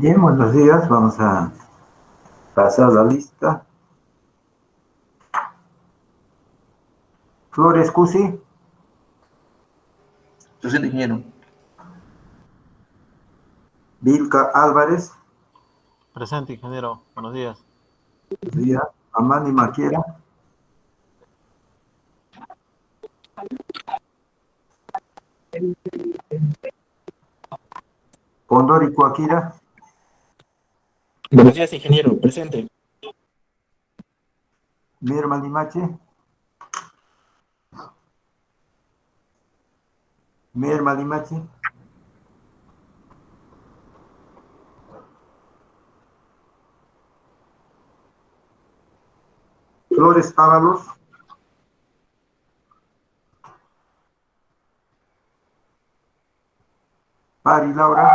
Bien, buenos días. Vamos a pasar la lista. Flores Cusi, Presente, ingeniero. Vilca Álvarez, Presente, ingeniero. Buenos días. buenos días. Amani Maquiera, Condori Coaquira, Buenos días, ingeniero. Presente. Mirma Limache, Mirma Limache, Flores Ábalos, Pari Laura,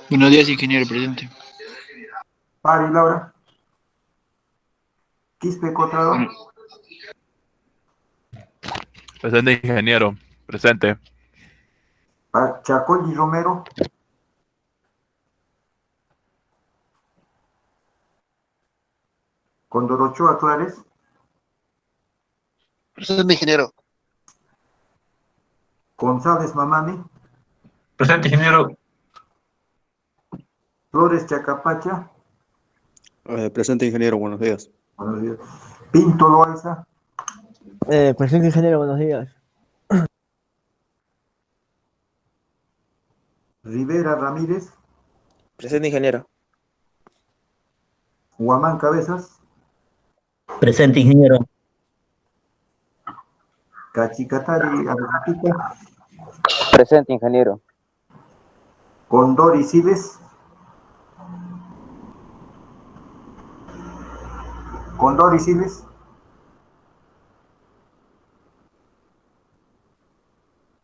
Buenos días, ingeniero. Presente. Pari Laura, Quispe Cotrador, Presente, ingeniero. Presente. Chacolli Romero, Condorochoa Clares, Presente, ingeniero. González Mamani, Presente, ingeniero. Flores Chacapacha, Presente, ingeniero, buenos días. buenos días. Pinto Loaiza, Presente, ingeniero, buenos días. Rivera Ramírez, Presente, ingeniero. Huamán Cabezas, Presente, ingeniero. Cachicatari Agripica, Presente, ingeniero. Condori Siles, Condori Siles,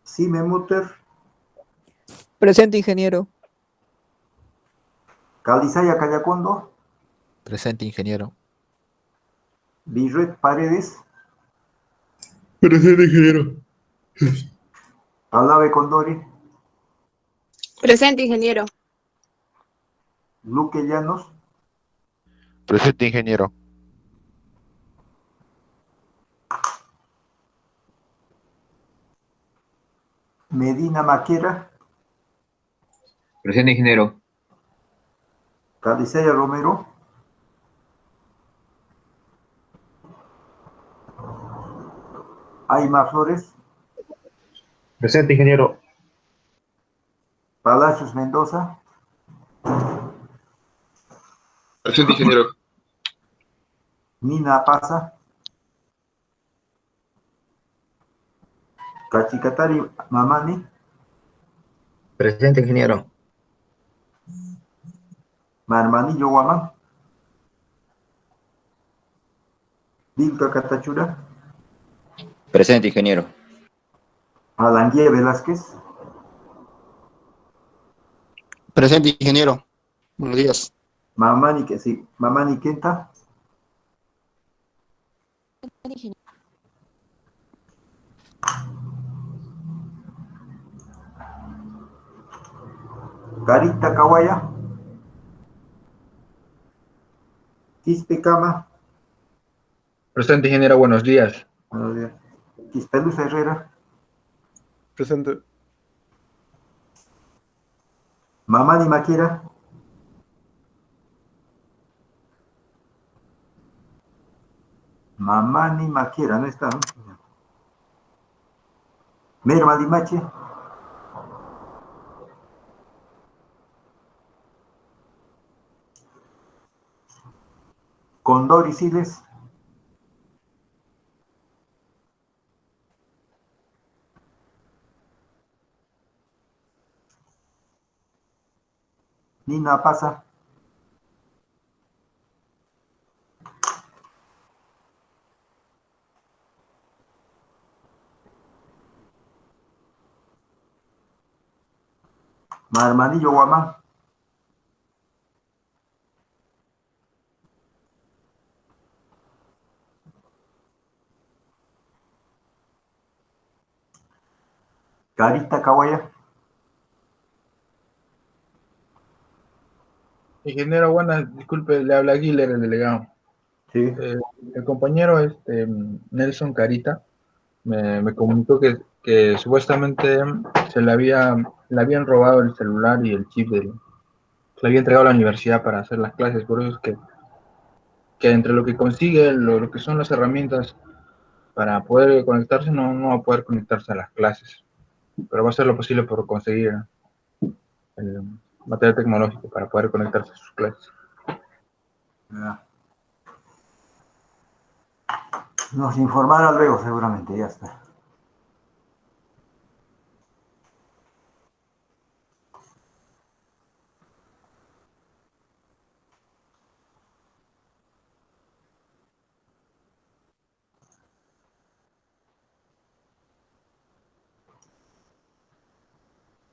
Sime Mutter, Presente, ingeniero. Calizaya Callacondo, Presente, ingeniero. Birret Paredes, Presente, ingeniero. Alave Condori, Presente, ingeniero. Luque Llanos, Presente, ingeniero. Medina Maquera, Presente, ingeniero. Calizaya Romero, Aymar Flores, Presente, ingeniero. Palacios Mendoza, Presente, ingeniero. Nina Paza, Cachicatari Mamani, Presente, ingeniero. Marmanillo Guamán, Vilca Catachura, Presente, ingeniero. Alanguía Velázquez, Presente, ingeniero. Buenos días. Mamani Quenta, Carita Kawaya, Quispe Cama, Presente, ingeniero. Buenos días. Quispelusa Herrera, Presente. Mamani Maquera, Mamani Maquera, no está, ¿no? Merma Dimache, Condori Siles, Nina Paza, Marmanillo Guamán, Carita Kawaya, Ingeniero, buenas, disculpe, le habla Guiller, el delegado. Sí. El compañero Nelson Carita me comunicó que supuestamente le habían robado el celular y el chip se le había entregado a la universidad para hacer las clases. Por eso es que entre lo que consigue, lo que son las herramientas para poder conectarse, no va a poder conectarse a las clases. Pero va a hacer lo posible por conseguir el material tecnológico para poder conectarse a sus clases. Ya. Nos informará luego, seguramente, ya está.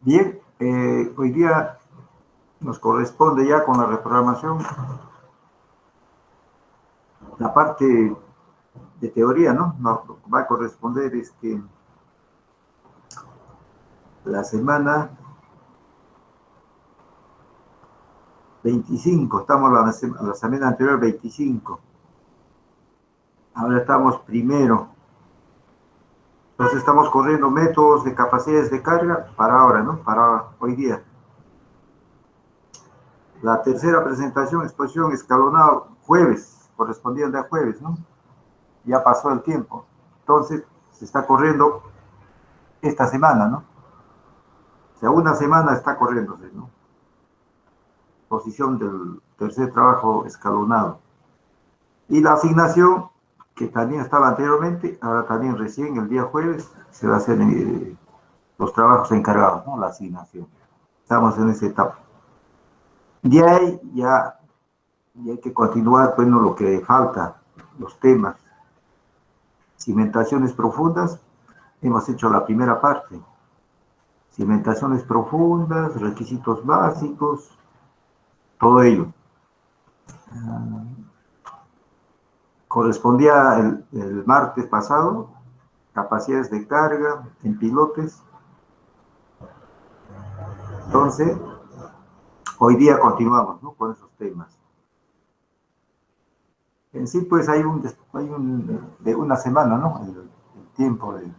Bien, hoy día nos corresponde ya con la reprogramación la parte de teoría, ¿no? Nos va a corresponder la semana 25, estamos la semana anterior 25, ahora estamos primero, entonces estamos corriendo métodos de capacidades de carga para ahora, ¿no? Para hoy día. La tercera presentación, exposición escalonada, jueves, correspondía al día jueves, ¿no? Ya pasó el tiempo, entonces se está corriendo esta semana, ¿no? O sea, una semana está corriéndose, ¿no? Posición del tercer trabajo escalonado. Y la asignación, que también estaba anteriormente, ahora también recién el día jueves, se va a hacer los trabajos encargados, ¿no? La asignación. Estamos en esa etapa. De ahí ya hay que continuar, bueno, lo que falta, los temas. Cimentaciones profundas, hemos hecho la primera parte. Cimentaciones profundas, requisitos básicos, todo ello. Correspondía el martes pasado, capacidades de carga en pilotes. Entonces, hoy día continuamos, ¿no? Con esos temas. En sí, pues hay de una semana, ¿no? El tiempo de...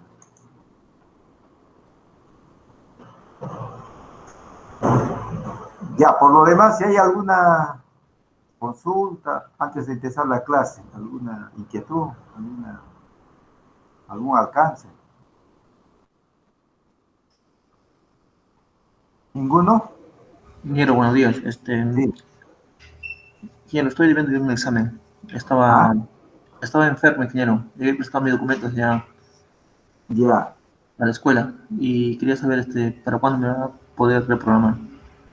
Ya, por lo demás, si hay alguna consulta antes de empezar la clase, alguna inquietud, algún alcance. ¿Ninguno? Ingeniero, buenos días. Sí. Ingeniero, estoy debiendo un examen. Estaba enfermo, ingeniero. He prestado mis documentos ya Ya. a la escuela y quería saber para cuándo me va a poder reprogramar.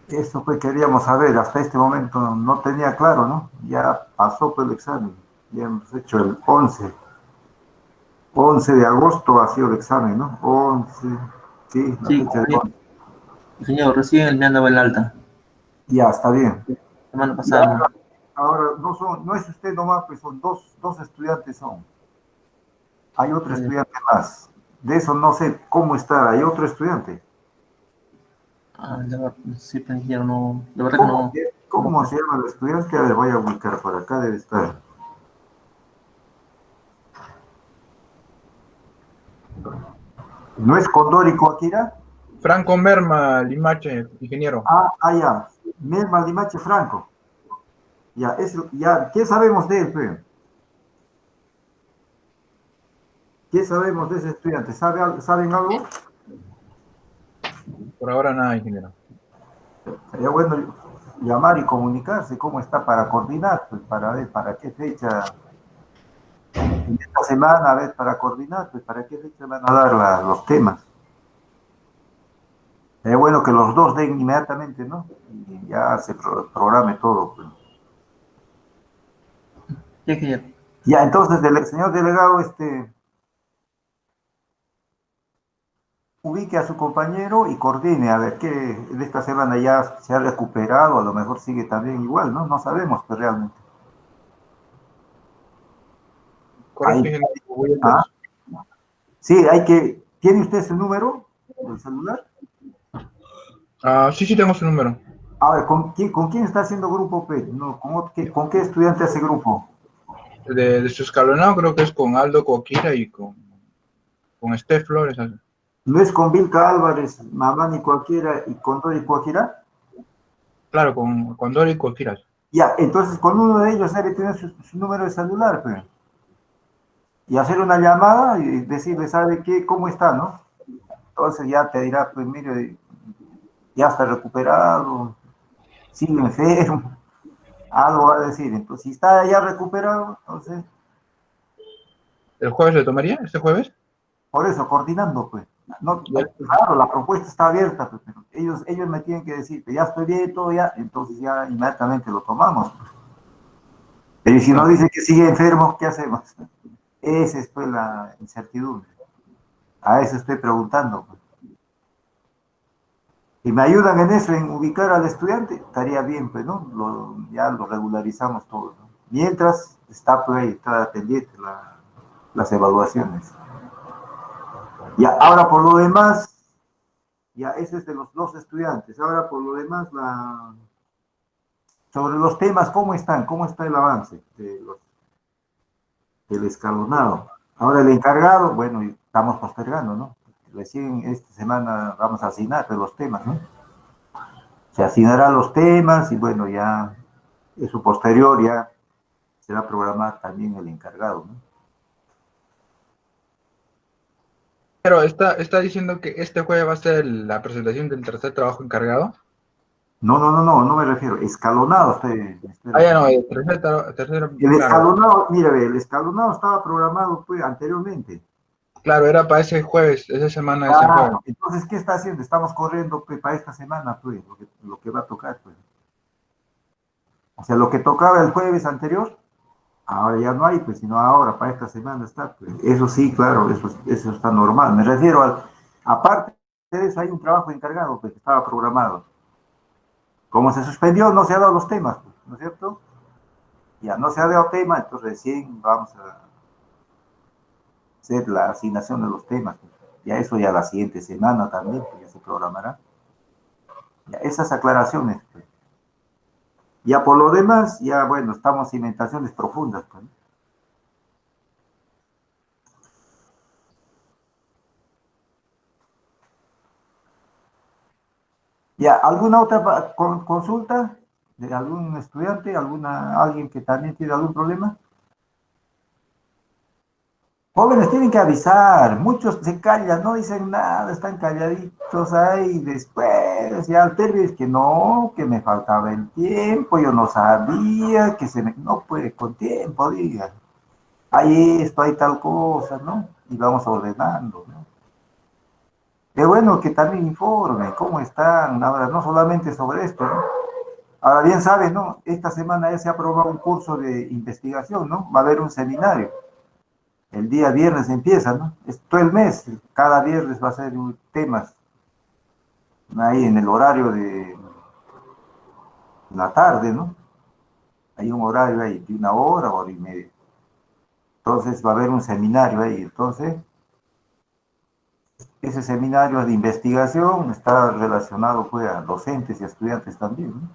Eso pues queríamos saber, hasta este momento no tenía claro, ¿no? Ya pasó por el examen, ya hemos hecho el 11 de agosto ha sido el examen, ¿no? 11, sí, la fecha de 11. Ingeniero, recién me han dado el alta. Ya, está bien. Semana pasada. Ya, ahora no es usted nomás, pues son dos estudiantes son. Hay otro estudiante más. De eso no sé cómo está, hay otro estudiante. Sí, pero ingeniero, no. De verdad que no. ¿Cómo se llama el estudiante? A ver, voy a ubicar por acá, debe estar. ¿No es Condórico Akira? Franco Merma Limache, ingeniero. Ya. Merma Limache Franco. Ya, ¿qué sabemos de él, pues? ¿Qué sabemos de ese estudiante? ¿Saben algo? Por ahora nada, ingeniero. Sería bueno llamar y comunicarse cómo está para coordinar, pues para ver para qué fecha, en esta semana, a ver, para coordinar, pues para qué fecha van a dar los temas. Sería bueno que los dos den inmediatamente, ¿no? Y ya se programe todo, pues. Sí, ingeniero. Ya, entonces, señor delegado, ubique a su compañero y coordine, a ver qué de esta semana ya se ha recuperado, a lo mejor sigue también igual, ¿no? No sabemos, pues realmente. Correcto, ingeniero. Sí, ¿tiene usted su número del celular? Sí, tengo su número. A ver, ¿con quién está haciendo grupo, P? No, ¿con qué estudiante hace grupo? De su escalonado creo que es con Aldo Coquira y con Steph Flores. ¿No es con Vilca Álvarez, Mamani cualquiera y con Dori Cuajira? Claro, con Dori Coquira. Ya, entonces con uno de ellos debe tener su número de celular, P. Y hacer una llamada y decirle, ¿sabe qué? ¿Cómo está, no? Entonces ya te dirá, pues mire, ya está recuperado, sigue enfermo, algo va a decir. Entonces, si está ya recuperado, entonces... ¿El jueves le tomaría? ¿Este jueves? Por eso, coordinando, pues. No, claro, la propuesta está abierta, pues, pero ellos me tienen que decir que ya estoy bien, todo ya, entonces ya inmediatamente lo tomamos. Pues. Pero si no dice que sigue enfermo, ¿qué hacemos? Esa es pues la incertidumbre. A eso estoy preguntando. Pues. Si me ayudan en eso, en ubicar al estudiante, estaría bien, pues, ¿no? Ya lo regularizamos todo, ¿no? Mientras está pues ahí, está pendiente las evaluaciones. Ya, ahora por lo demás, ya ese es de los dos estudiantes. Ahora por lo demás, sobre los temas, ¿cómo están? ¿Cómo está el avance del escalonado? Ahora el encargado, bueno, estamos postergando, ¿no? Recién esta semana vamos a asignar los temas, ¿no? Se asignarán los temas y bueno, ya eso posterior ya será programar también el encargado, ¿no? Pero está diciendo que este jueves va a ser la presentación del tercer trabajo encargado. No me refiero, escalonado. Ya no, el tercer el escalonado, mire, el escalonado estaba programado pues, anteriormente. Claro, era para ese jueves, esa semana, ese jueves. Entonces, ¿qué está haciendo? Estamos corriendo pues, para esta semana, pues, lo que va a tocar, pues. O sea, lo que tocaba el jueves anterior, ahora ya no hay, pues, sino ahora, para esta semana está, pues. Eso sí, claro, eso está normal. Me refiero aparte de eso, hay un trabajo encargado, pues, que estaba programado. Como se suspendió, no se han dado los temas, pues, ¿no es cierto? Ya no se ha dado tema, entonces recién vamos a hacer la asignación de los temas. Ya eso ya la siguiente semana también, pues ya se programará. Ya esas aclaraciones. Pues. Ya por lo demás, ya bueno, estamos en cimentaciones profundas. Pues. Ya, ¿alguna otra consulta de algún estudiante, alguien que también tiene algún problema? Jóvenes tienen que avisar, muchos se callan, no dicen nada, están calladitos ahí, después ya al término que no, que me faltaba el tiempo, yo no sabía, no puede con tiempo, diga, hay esto, hay tal cosa, ¿no? Y vamos ordenando, ¿no? Qué bueno que también informe cómo están, ahora no solamente sobre esto, ¿no? Ahora bien saben, ¿no? Esta semana ya se ha aprobado un curso de investigación, ¿no? Va a haber un seminario. El día viernes empieza, ¿no? Es todo el mes, cada viernes va a ser temas. Ahí en el horario de la tarde, ¿no? Hay un horario ahí de 1 hora, 1 hora y media. Entonces va a haber un seminario ahí. Entonces, ese seminario de investigación está relacionado pues, a docentes y a estudiantes también, ¿no?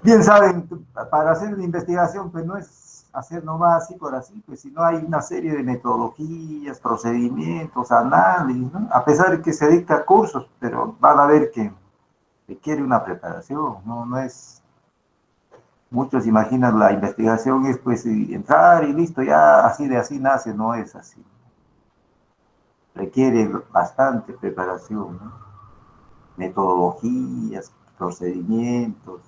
Bien saben, para hacer una investigación, pues no es hacer nomás así por así, pues si no hay una serie de metodologías, procedimientos, análisis, ¿no? A pesar de que se dicta cursos, pero van a ver que requiere una preparación, no es... Muchos imaginan la investigación es pues entrar y listo, ya así de así nace, no es así. Requiere bastante preparación, ¿no? Metodologías, procedimientos,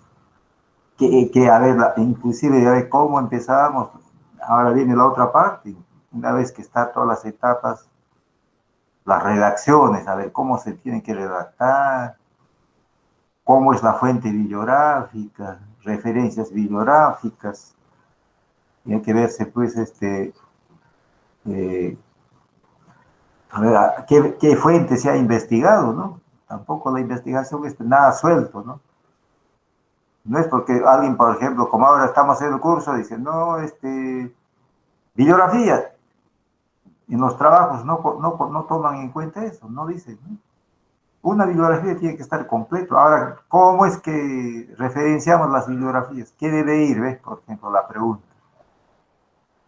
a ver, inclusive a ver cómo empezamos, ahora viene la otra parte, una vez que están todas las etapas, las redacciones, a ver cómo se tienen que redactar, cómo es la fuente bibliográfica, referencias bibliográficas, tiene que verse pues a ver, ¿qué fuente se ha investigado, no? Tampoco la investigación es nada suelto, ¿no? No es porque alguien, por ejemplo, como ahora estamos haciendo el curso, dice, no, bibliografía. En los trabajos no toman en cuenta eso, no dicen, ¿no? Una bibliografía tiene que estar completo. Ahora, ¿cómo es que referenciamos las bibliografías? ¿Qué debe ir? ¿Ves? Por ejemplo, la pregunta.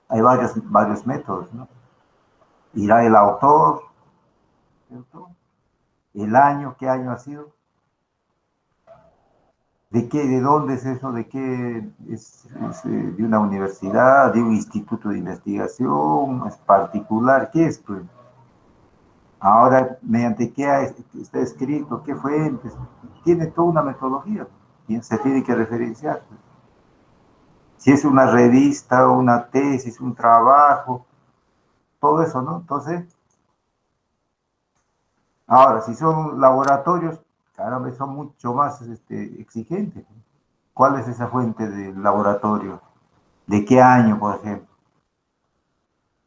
Hay varios métodos, ¿no? Irá el autor, ¿cierto? El año, ¿qué año ha sido? ¿De dónde es eso? ¿De qué es de una universidad, de un instituto de investigación? ¿Es particular? ¿Qué es? Pues? Ahora, ¿mediante qué está escrito? ¿Qué fuentes? Tiene toda una metodología. Y se tiene que referenciar. Si es una revista, una tesis, un trabajo, todo eso, ¿no? Entonces, ahora, si son laboratorios, cada vez son mucho más exigentes. ¿Cuál es esa fuente del laboratorio? ¿De qué año, por ejemplo?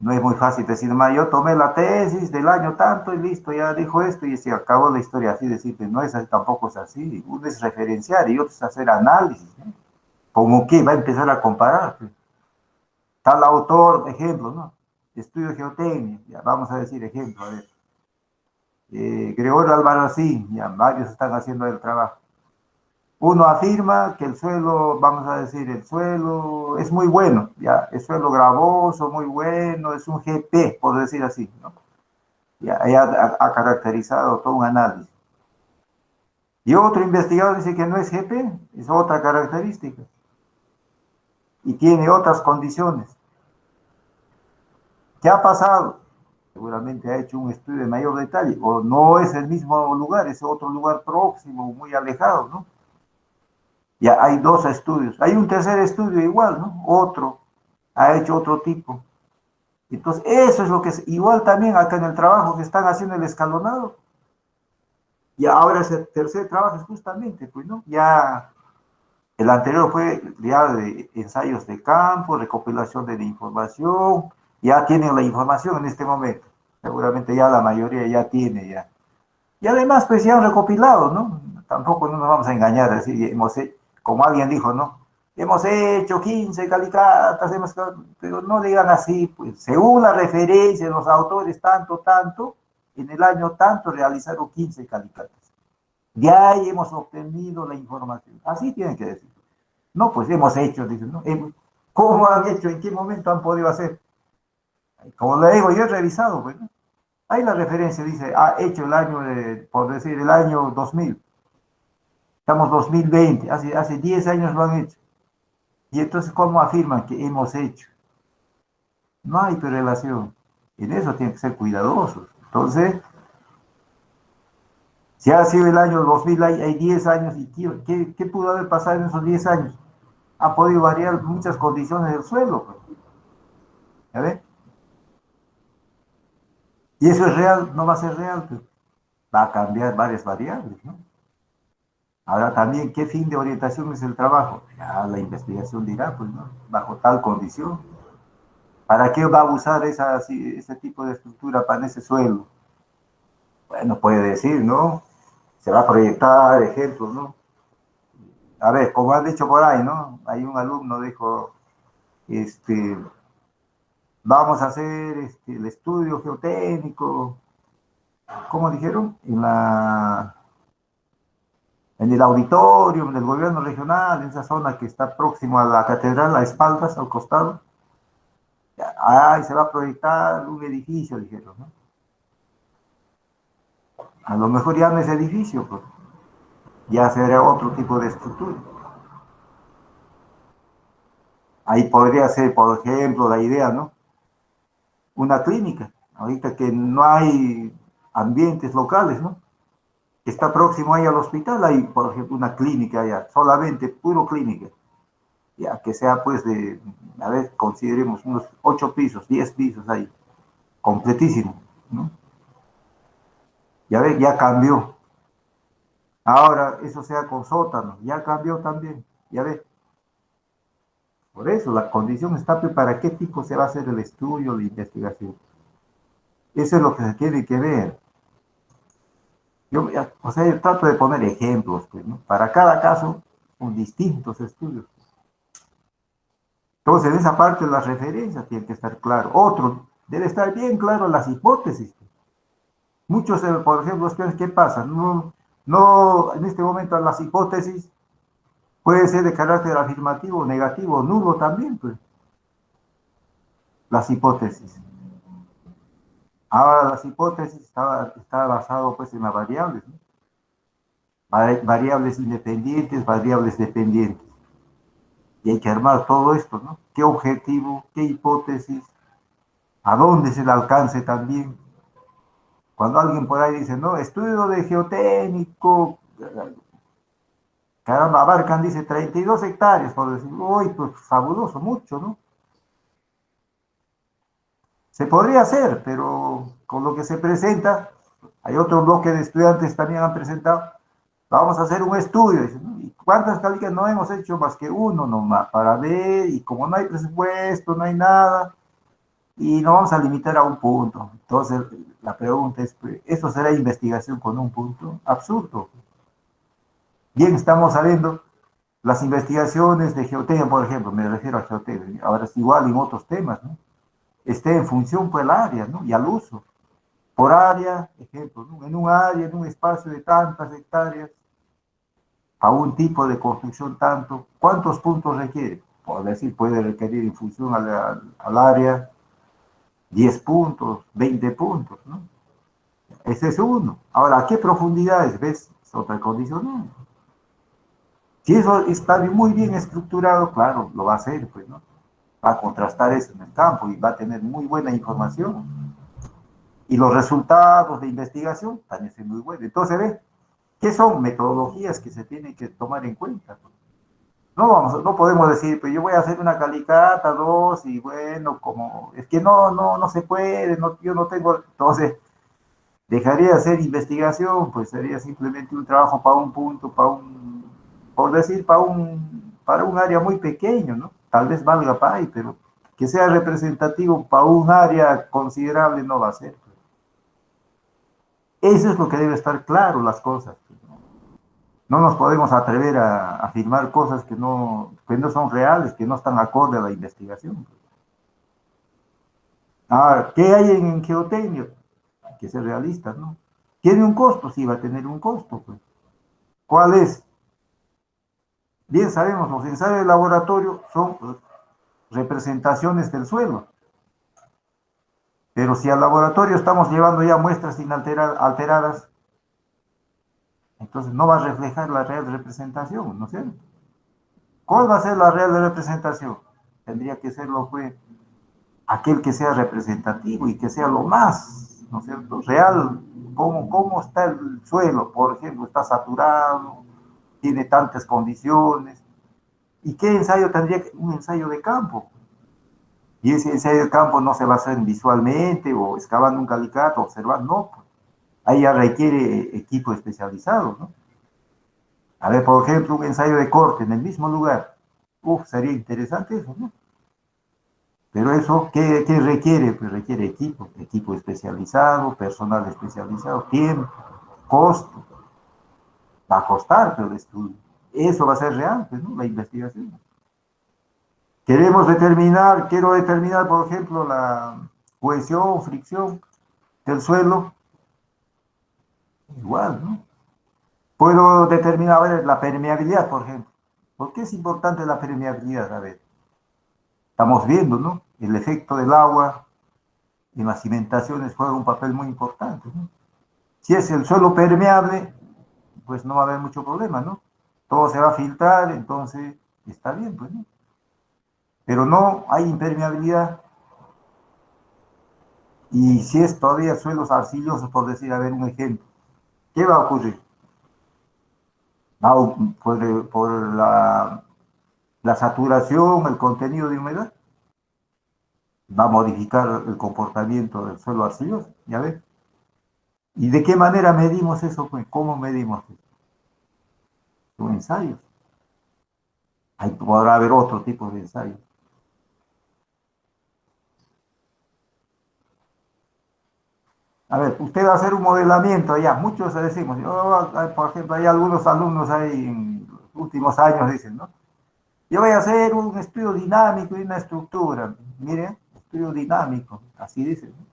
No es muy fácil decir, yo tomé la tesis del año tanto y listo, ya dijo esto y se acabó la historia. Así decirte, no es así, tampoco es así. Uno es referenciar y otro es hacer análisis. ¿No? Como que va a empezar a comparar. Tal autor, ejemplo, ¿no? Estudio geotecnia, ya vamos a decir ejemplo, a ver. Gregorio Albarracín, ya varios están haciendo el trabajo. Uno afirma que el suelo, vamos a decir, el suelo es muy bueno, ya, el suelo gravoso, muy bueno, es un GP, por decir así, ¿no? Ya ha caracterizado todo un análisis. Y otro investigador dice que no es GP, es otra característica. Y tiene otras condiciones. ¿Qué ha pasado? Seguramente ha hecho un estudio de mayor detalle, o no es el mismo lugar, es otro lugar próximo, muy alejado, ¿no? Ya hay dos estudios. Hay un tercer estudio igual, ¿no? Otro ha hecho otro tipo. Entonces, eso es lo que es igual también acá en el trabajo que están haciendo el escalonado. Y ahora ese tercer trabajo es justamente, pues, ¿no? Ya el anterior fue ya de ensayos de campo, recopilación de la información. Ya tienen la información en este momento. Seguramente ya la mayoría ya tiene ya. Y además, pues ya han recopilado, ¿no? Tampoco no nos vamos a engañar, así como alguien dijo, ¿no? Hemos hecho 15 calicatas, pero no digan así, pues según la referencia de los autores, tanto, en el año tanto realizaron 15 calicatas. De ahí hemos obtenido la información. Así tienen que decir. No, pues hemos hecho, dicen, ¿no? ¿Cómo han hecho? ¿En qué momento han podido hacer? Como le digo, yo he revisado, pues, ¿no? Ahí la referencia dice, ha hecho el año, por decir, el año 2000. Estamos 2020, hace 10 años lo han hecho. Y entonces, ¿cómo afirman que hemos hecho? No hay relación. En eso tienen que ser cuidadosos. Entonces, si ha sido el año 2000, hay 10 años, ¿y qué pudo haber pasado en esos 10 años? Ha podido variar muchas condiciones del suelo. Pues. ¿Ya ven? Y eso es real, no va a ser real, pues. Va a cambiar varias variables, ¿no? Ahora también, ¿qué fin de orientación es el trabajo? Ya la investigación dirá, pues, ¿no? Bajo tal condición. ¿Para qué va a usar ese tipo de estructura para ese suelo? Bueno, puede decir, ¿no? Se va a proyectar ejemplos, ¿no? A ver, como han dicho por ahí, ¿no? Hay un alumno dijo, vamos a hacer el estudio geotécnico, ¿cómo dijeron? En el auditorio del gobierno regional, en esa zona que está próximo a la catedral, a espaldas, al costado. Ahí se va a proyectar un edificio, dijeron, ¿no? A lo mejor ya no es edificio, pues. Ya será otro tipo de estructura. Ahí podría ser, por ejemplo, la idea, ¿no? Una clínica. Ahorita que no hay ambientes locales, ¿no? Que está próximo ahí al hospital, hay, por ejemplo, una clínica allá, solamente puro clínica. Ya que sea, pues, a ver, consideremos unos 8 pisos, 10 pisos ahí, completísimo, ¿no? Ya ves, ya cambió. Ahora, eso sea con sótano, ya cambió también, ya ves. Por eso, la condición está para qué tipo se va a hacer el estudio de investigación. Eso es lo que se tiene que ver. Yo trato de poner ejemplos, pues, ¿no? Para cada caso, con distintos estudios. Entonces, en esa parte las referencias tienen que estar claro. Otro, debe estar bien claro las hipótesis. Muchos, por ejemplo, ¿qué pasa? No, en este momento las hipótesis puede ser de carácter afirmativo, negativo, nulo también, pues. Las hipótesis. Ahora las hipótesis está basado pues en las variables, ¿no? Variables independientes, variables dependientes. Y hay que armar todo esto, ¿no? ¿Qué objetivo, qué hipótesis, a dónde es el alcance también? Cuando alguien por ahí dice, no, estudio de geotécnico, caramba, abarcan, dice, 32 hectáreas, por decir, uy, pues fabuloso, mucho, ¿no? Se podría hacer, pero con lo que se presenta, hay otro bloque de estudiantes también han presentado, vamos a hacer un estudio. ¿Y cuántas calificaciones? No hemos hecho más que uno nomás para ver, y como no hay presupuesto, no hay nada, y nos vamos a limitar a un punto. Entonces, la pregunta es, ¿eso será investigación con un punto? Absurdo. Bien, estamos sabiendo, las investigaciones de geotecnia, por ejemplo, me refiero a geotecnia, ahora es igual en otros temas, ¿no? Esté en función por el área, ¿no? Y al uso. Por área, ejemplo, ¿no? En un área, en un espacio de tantas hectáreas, a un tipo de construcción tanto, ¿cuántos puntos requiere? Por decir, puede requerir en función al área 10 puntos, 20 puntos, ¿no? Ese es uno. Ahora, ¿a qué profundidades? ¿Ves? Es otra condición, ¿no? Si eso está muy bien estructurado, claro, lo va a hacer, pues, ¿no? Va a contrastar eso en el campo y va a tener muy buena información. Y los resultados de investigación también son muy buenos. Entonces, ¿ves? ¿Qué son metodologías que se tienen que tomar en cuenta? No podemos decir, pues yo voy a hacer una calicata, dos, y bueno, como, es que no se puede, yo no tengo, entonces, dejaría de hacer investigación, pues sería simplemente un trabajo para un punto, por decir, para un área muy pequeño, ¿no? Tal vez valga para ahí, pero que sea representativo para un área considerable no va a ser. Eso es lo que debe estar claro, las cosas. No nos podemos atrever a afirmar cosas que no son reales, que no están acorde a la investigación. Ahora, ¿qué hay en geotecnia? Hay que ser realistas, ¿no? ¿Tiene un costo? Sí, va a tener un costo, pues. ¿Cuál es? Bien sabemos, los ensayos de laboratorio son representaciones del suelo. Pero si al laboratorio estamos llevando ya muestras alteradas, entonces no va a reflejar la real representación, ¿no es cierto? ¿Cuál va a ser la real representación? Tendría que serlo, pues, aquel que sea representativo y que sea lo más, ¿no es cierto?, real. ¿Cómo está el suelo? Por ejemplo, está saturado, tiene tantas condiciones. ¿Y qué ensayo tendría? Un ensayo de campo. Y ese ensayo de campo no se va a hacer visualmente o excavando un calicato, observando, no. Ahí ya requiere equipo especializado, ¿no? A ver, por ejemplo, un ensayo de corte en el mismo lugar. Sería interesante eso, ¿no? Pero eso, ¿qué requiere? Pues requiere equipo especializado, personal especializado, tiempo, costo. Va a costar, pero el estudio. Eso va a ser real, pues, ¿no? La investigación. Quiero determinar, por ejemplo, la cohesión, fricción del suelo. Igual, ¿no? Puedo determinar, a ver, la permeabilidad, por ejemplo. ¿Por qué es importante la permeabilidad? A ver, estamos viendo, ¿no? El efecto del agua en las cimentaciones juega un papel muy importante, ¿no? Si es el suelo permeable, pues no va a haber mucho problema, ¿no? Todo se va a filtrar, entonces está bien, pues, ¿no? Pero no hay impermeabilidad. Y si es todavía suelos arcillosos, por decir, a ver, un ejemplo, ¿qué va a ocurrir? Por la saturación, el contenido de humedad, va a modificar el comportamiento del suelo arcilloso, ¿ya ves? ¿Y de qué manera medimos eso? Pues, ¿cómo medimos eso? Son ensayos. Podrá haber otro tipo de ensayos. A ver, usted va a hacer un modelamiento allá. Muchos decimos, por ejemplo, hay algunos alumnos ahí en los últimos años dicen, ¿no? Yo voy a hacer un estudio dinámico de una estructura. Miren, estudio dinámico, así dicen, ¿no?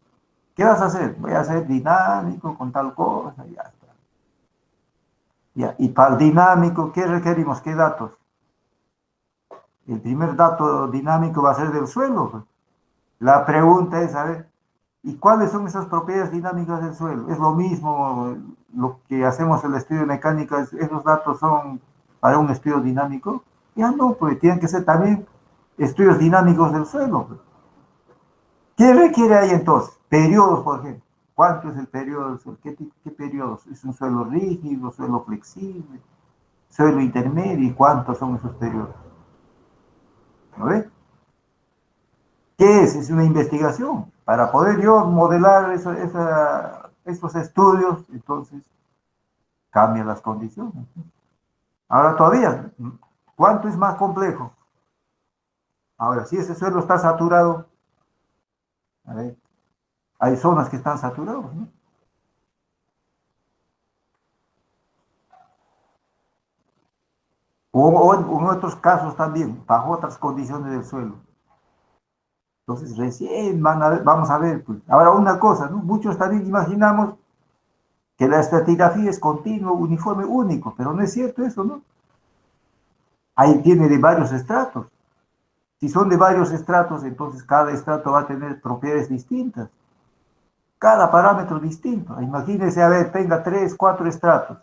¿Qué vas a hacer? Voy a hacer dinámico con tal cosa, ya está. Ya, y para el dinámico, ¿qué requerimos? ¿Qué datos? El primer dato dinámico va a ser del suelo, pues. La pregunta es, a ver, ¿y cuáles son esas propiedades dinámicas del suelo? Es lo mismo lo que hacemos en el estudio de mecánica, esos datos son para un estudio dinámico. Ya no, pues tienen que ser también estudios dinámicos del suelo, pues. ¿Qué requiere ahí entonces? Periodos, por ejemplo. ¿Cuánto es el periodo del suelo? ¿Qué periodos? ¿Es un suelo rígido, suelo flexible, suelo intermedio? ¿Y cuántos son esos periodos? ¿No ve? ¿Qué es? Es una investigación. Para poder yo modelar esos estudios, entonces cambian las condiciones. Ahora todavía, ¿cuánto es más complejo? Ahora, si ese suelo está saturado, a ver, hay zonas que están saturadas, ¿no? O en otros casos también, bajo otras condiciones del suelo. Entonces, recién vamos a ver, pues. Ahora, una cosa, ¿no? Muchos también imaginamos que la estratigrafía es continuo, uniforme, único, pero no es cierto eso, ¿no? Ahí tiene de varios estratos. Si son de varios estratos, entonces cada estrato va a tener propiedades distintas. Cada parámetro distinto. Imagínense, a ver, tenga 3, 4 estratos.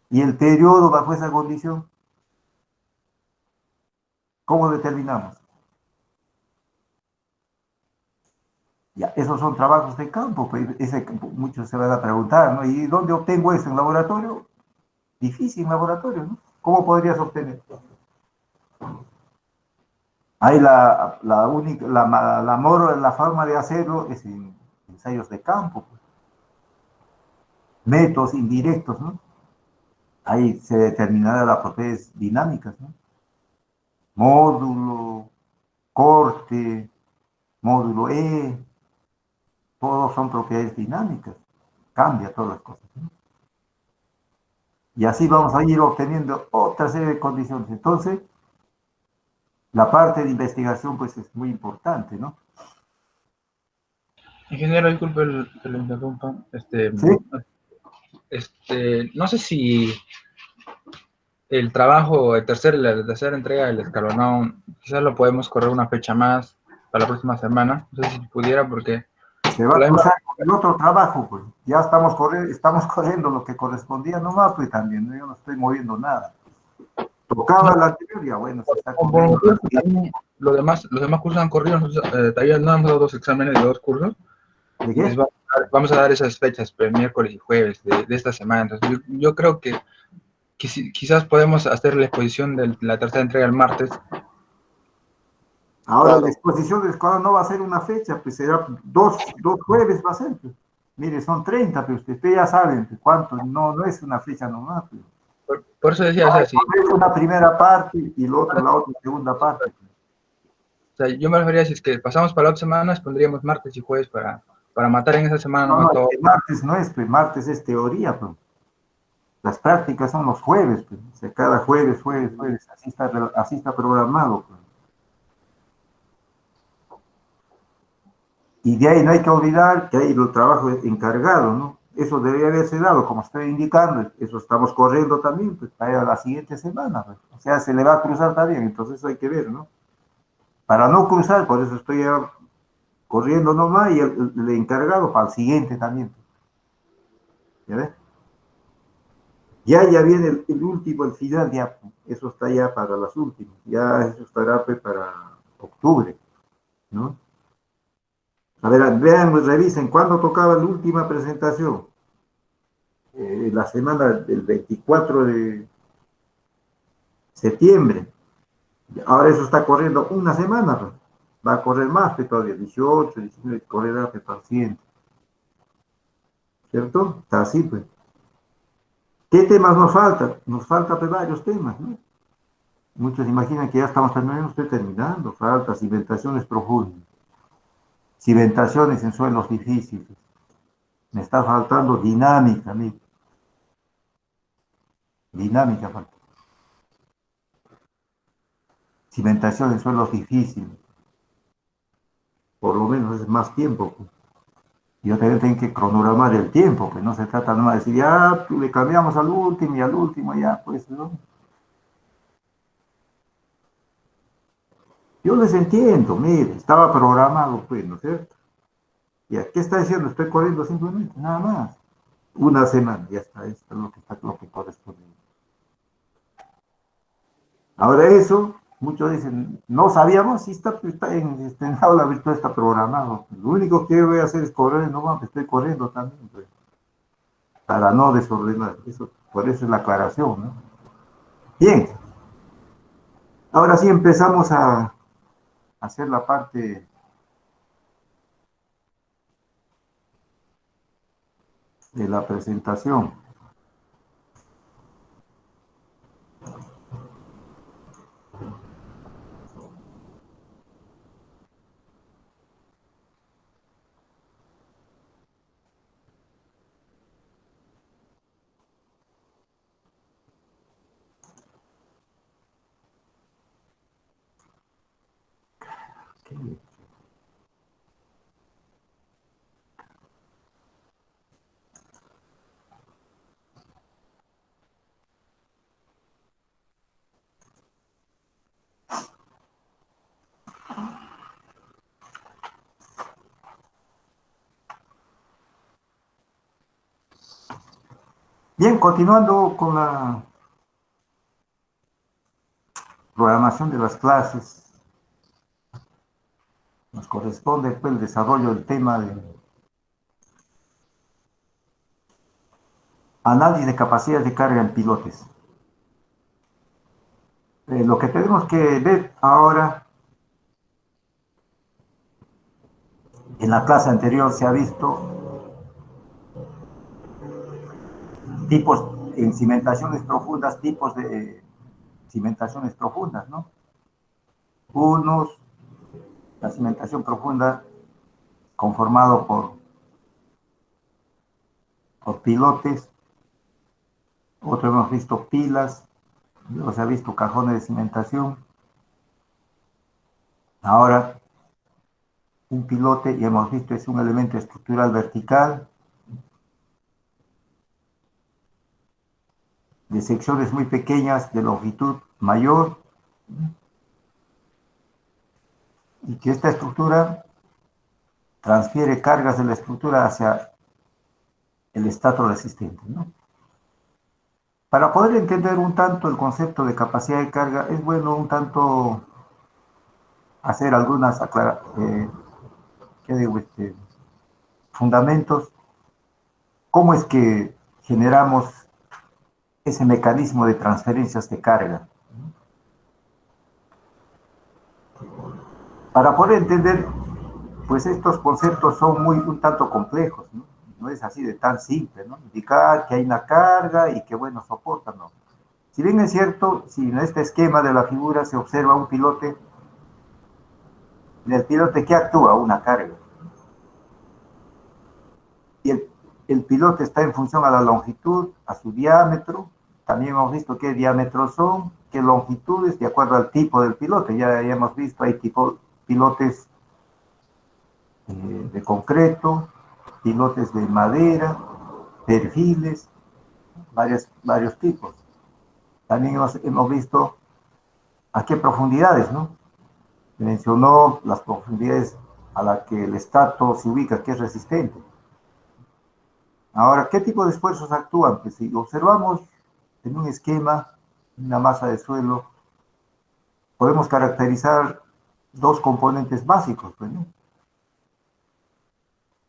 Y el periodo bajo esa condición, ¿cómo determinamos? Ya, esos son trabajos de campo, pues, muchos se van a preguntar, ¿no? ¿Y dónde obtengo eso? ¿En laboratorio? Difícil en laboratorio, ¿no? ¿Cómo podrías obtener? Hay la forma de hacerlo es en ensayos de campo, pues. Métodos indirectos, ¿no? Ahí se determinará las propiedades dinámicas, ¿no? Módulo, corte, módulo E, todos son propiedades dinámicas, cambia todas las cosas, ¿no? Y así vamos a ir obteniendo otra serie de condiciones. Entonces, la parte de investigación pues es muy importante, ¿no? Ingeniero, disculpe que lo interrumpa. ¿Sí? No sé si el trabajo, la tercera entrega del escalonado, quizás lo podemos correr una fecha más para la próxima semana. No sé si pudiera, porque Se va a cruzar con el otro trabajo, pues. Ya estamos corriendo lo que correspondía nomás, pues también, ¿no? Yo no estoy moviendo nada. Tocaba la anterior, ya bueno, se está corriendo. Los demás cursos han corrido, todavía no hemos dado 2 exámenes de 2 cursos. ¿De qué? Vamos a dar esas fechas, miércoles y jueves de esta semana. Entonces, yo creo que quizás podemos hacer la exposición de la tercera entrega el martes. Ahora, la exposición del escuadrón no va a ser una fecha, pues será dos jueves va a ser, pues. Mire, son 30, pero ustedes ya saben pues, cuánto, no es una fecha nomás. Pues. Por eso decía, o sea, si una primera parte y la otra segunda parte. Pues. O sea, yo me refería, si es que pasamos para la otra semana, pondríamos martes y jueves para matar en esa semana nomás todo. Martes no es, pues martes es teoría, pues. Las prácticas son los jueves, pues. O sea, cada jueves, así está programado, pues. Y de ahí no hay que olvidar que hay el trabajo encargado, ¿no? Eso debería haberse dado, como estoy indicando, eso estamos corriendo también, pues para la siguiente semana, pues. O sea, se le va a cruzar también, entonces eso hay que ver, ¿no? Para no cruzar, por eso estoy corriendo nomás y el encargado para el siguiente también. ¿Ya ves? Ya viene el último, el final, ya, eso está ya para las últimas, ya eso estará pues para octubre, ¿no? A ver, vean, revisen, ¿cuándo tocaba la última presentación? La semana del 24 de septiembre. Ahora eso está corriendo una semana, pues. Va a correr más que todavía, 18, 19, correrá que para el siguiente. ¿Cierto? Está así, pues. ¿Qué temas nos faltan? Nos faltan pues, varios temas, ¿no? Muchos imaginan que ya estamos terminando, estoy terminando. Falta cimentaciones profundas. Cimentaciones en suelos difíciles. Me está faltando dinámica, amigo. Dinámica falta. Cimentación en suelos difíciles. Por lo menos es más tiempo. Pues. Yo también tengo que cronogramar el tiempo, pues no se trata nomás de decir, ya le cambiamos al último y al último, ya, pues, ¿no? Yo les entiendo, mire, estaba programado, pues, ¿no es cierto? ¿Y a qué está diciendo? Estoy corriendo simplemente, nada más. Una semana, ya está, esto es lo que corresponde. Ahora eso, muchos dicen, no sabíamos si está en aula virtual, está programado. Lo único que voy a hacer es correr, no vamos, estoy corriendo también, pues, para no desordenar. Eso, por eso es la aclaración, ¿no? Bien, ahora sí empezamos a hacer la parte de la presentación. Bien, continuando con la programación de las clases, nos corresponde pues, el desarrollo del tema de análisis de capacidades de carga en pilotes. Lo que tenemos que ver ahora, en la clase anterior se ha visto tipos en cimentaciones profundas, tipos de cimentaciones profundas, ¿no? Unos, la cimentación profunda conformado por pilotes, otros hemos visto pilas, luego se ha visto cajones de cimentación. Ahora, un pilote, ya hemos visto, es un elemento estructural vertical, de secciones muy pequeñas, de longitud mayor, y que esta estructura transfiere cargas de la estructura hacia el estrato resistente, ¿no? Para poder entender un tanto el concepto de capacidad de carga, es bueno un tanto hacer algunas fundamentos. ¿Cómo es que generamos ese mecanismo de transferencias de carga? Para poder entender, pues estos conceptos son un tanto complejos, ¿no? No es así de tan simple, ¿no? Indicar que hay una carga y que, bueno, soporta, ¿no? Si bien es cierto, si en este esquema de la figura se observa un pilote, en el pilote, ¿qué actúa? Una carga. Y el pilote está en función a la longitud, a su diámetro. También hemos visto qué diámetros son, qué longitudes, de acuerdo al tipo del pilote. Ya hemos visto, hay pilotes de concreto, pilotes de madera, perfiles, varios tipos. También hemos visto a qué profundidades, ¿no? Mencionó las profundidades a las que el estrato se ubica, que es resistente. Ahora, ¿qué tipo de esfuerzos actúan? Pues si observamos en un esquema, una masa de suelo, podemos caracterizar dos componentes básicos, pues, ¿no?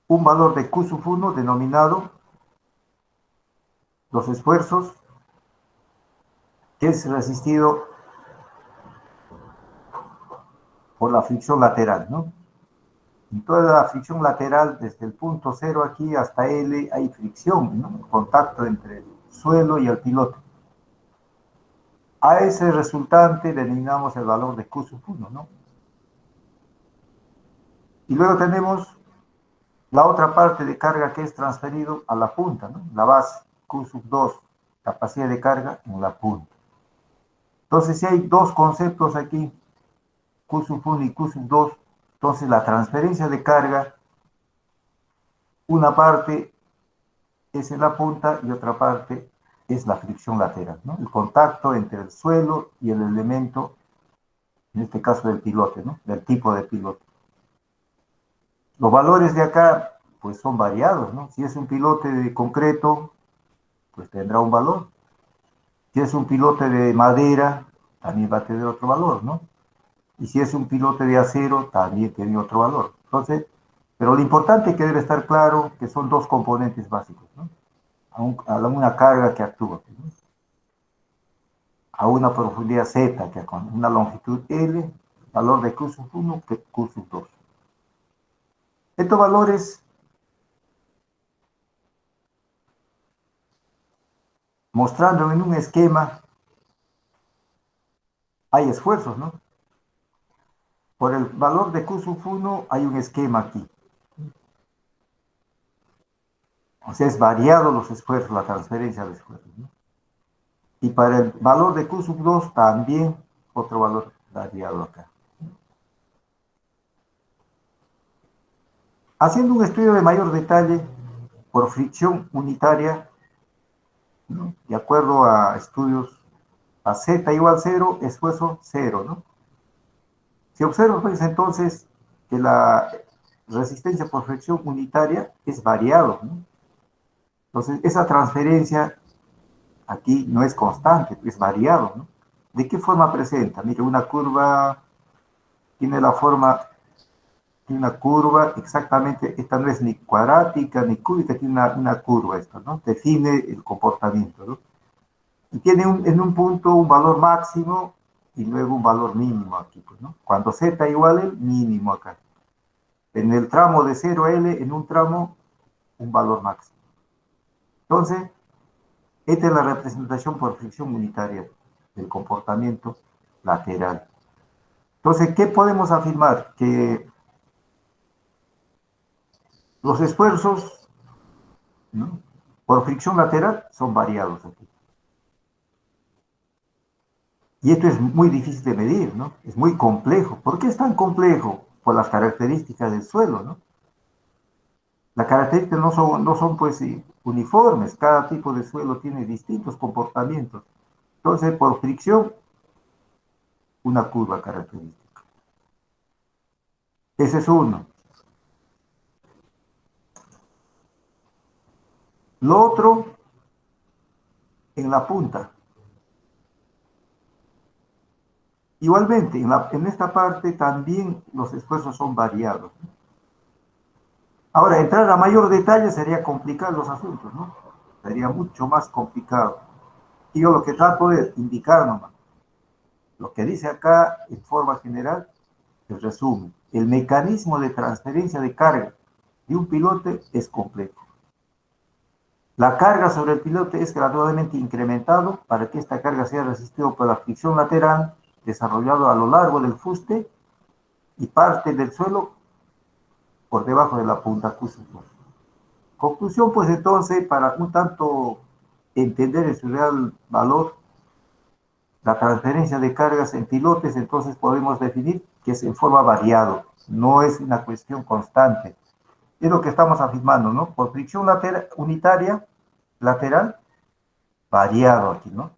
Un valor de Q sub 1 denominado los esfuerzos que es resistido por la fricción lateral, ¿no? En toda la fricción lateral, desde el punto 0 aquí hasta L, hay fricción, ¿no? Contacto entre el suelo y el pilote. A ese resultante denominamos el valor de Q sub 1, ¿no? Y luego tenemos la otra parte de carga que es transferido a la punta, ¿no? La base, Q sub 2, capacidad de carga en la punta. Entonces, si hay dos conceptos aquí, Q sub 1 y Q sub 2, entonces la transferencia de carga Una parte es en la punta y otra parte es la fricción lateral, ¿no? El contacto entre el suelo y el elemento, en este caso del pilote, ¿no? Del tipo de pilote. Los valores de acá, pues son variados, ¿no? Si es un pilote de concreto, pues tendrá un valor. Si es un pilote de madera, también va a tener otro valor, ¿no? Y si es un pilote de acero, también tiene otro valor. Entonces, pero lo importante es que debe estar claro que son dos componentes básicos, ¿no? A una carga que actúa, ¿no? A una profundidad Z, que con una longitud L, valor de Q sub 1 que Q sub 2. Estos valores mostrando en un esquema, hay esfuerzos, ¿no? Por el valor de Q sub 1 hay un esquema aquí. O sea, es variado los esfuerzos, la transferencia de esfuerzos, ¿no? Y para el valor de Q sub 2 también otro valor variado acá. Haciendo un estudio de mayor detalle por fricción unitaria, ¿no? De acuerdo a estudios a Z igual 0, esfuerzo 0, ¿no? Si observo, pues entonces que la resistencia por fricción unitaria es variado, ¿no? Entonces, esa transferencia aquí no es constante, es variado, ¿no? ¿De qué forma presenta? Mire, una curva tiene la forma de una curva, exactamente, esta no es ni cuadrática ni cúbica, tiene una curva esto, ¿no? Define el comportamiento, ¿no? Y tiene en un punto un valor máximo y luego un valor mínimo aquí, pues, ¿no? Cuando Z igual el mínimo acá. En el tramo de 0 a L, en un tramo, un valor máximo. Entonces, esta es la representación por fricción unitaria del comportamiento lateral. Entonces, ¿qué podemos afirmar? Que los esfuerzos, ¿no?, por fricción lateral son variados aquí. Y esto es muy difícil de medir, ¿no? Es muy complejo. ¿Por qué es tan complejo? Por las características del suelo, ¿no? Las características no son pues uniformes. Cada tipo de suelo tiene distintos comportamientos. Entonces, por fricción, una curva característica. Ese es uno. Lo otro, en la punta. Igualmente, en esta parte también los esfuerzos son variados. Ahora, entrar a mayor detalle sería complicar los asuntos, ¿no? Sería mucho más complicado. Y yo lo que trato de indicar nomás, lo que dice acá en forma general, el resumen. El mecanismo de transferencia de carga de un pilote es complejo. La carga sobre el pilote es gradualmente incrementado para que esta carga sea resistida por la fricción lateral desarrollado a lo largo del fuste y parte del suelo por debajo de la punta acústica. Conclusión, pues entonces, para un tanto entender en su real valor la transferencia de cargas en pilotes, entonces podemos definir que es en forma variada, no es una cuestión constante. Es lo que estamos afirmando, ¿no? Por fricción unitaria, lateral, variado aquí, ¿no?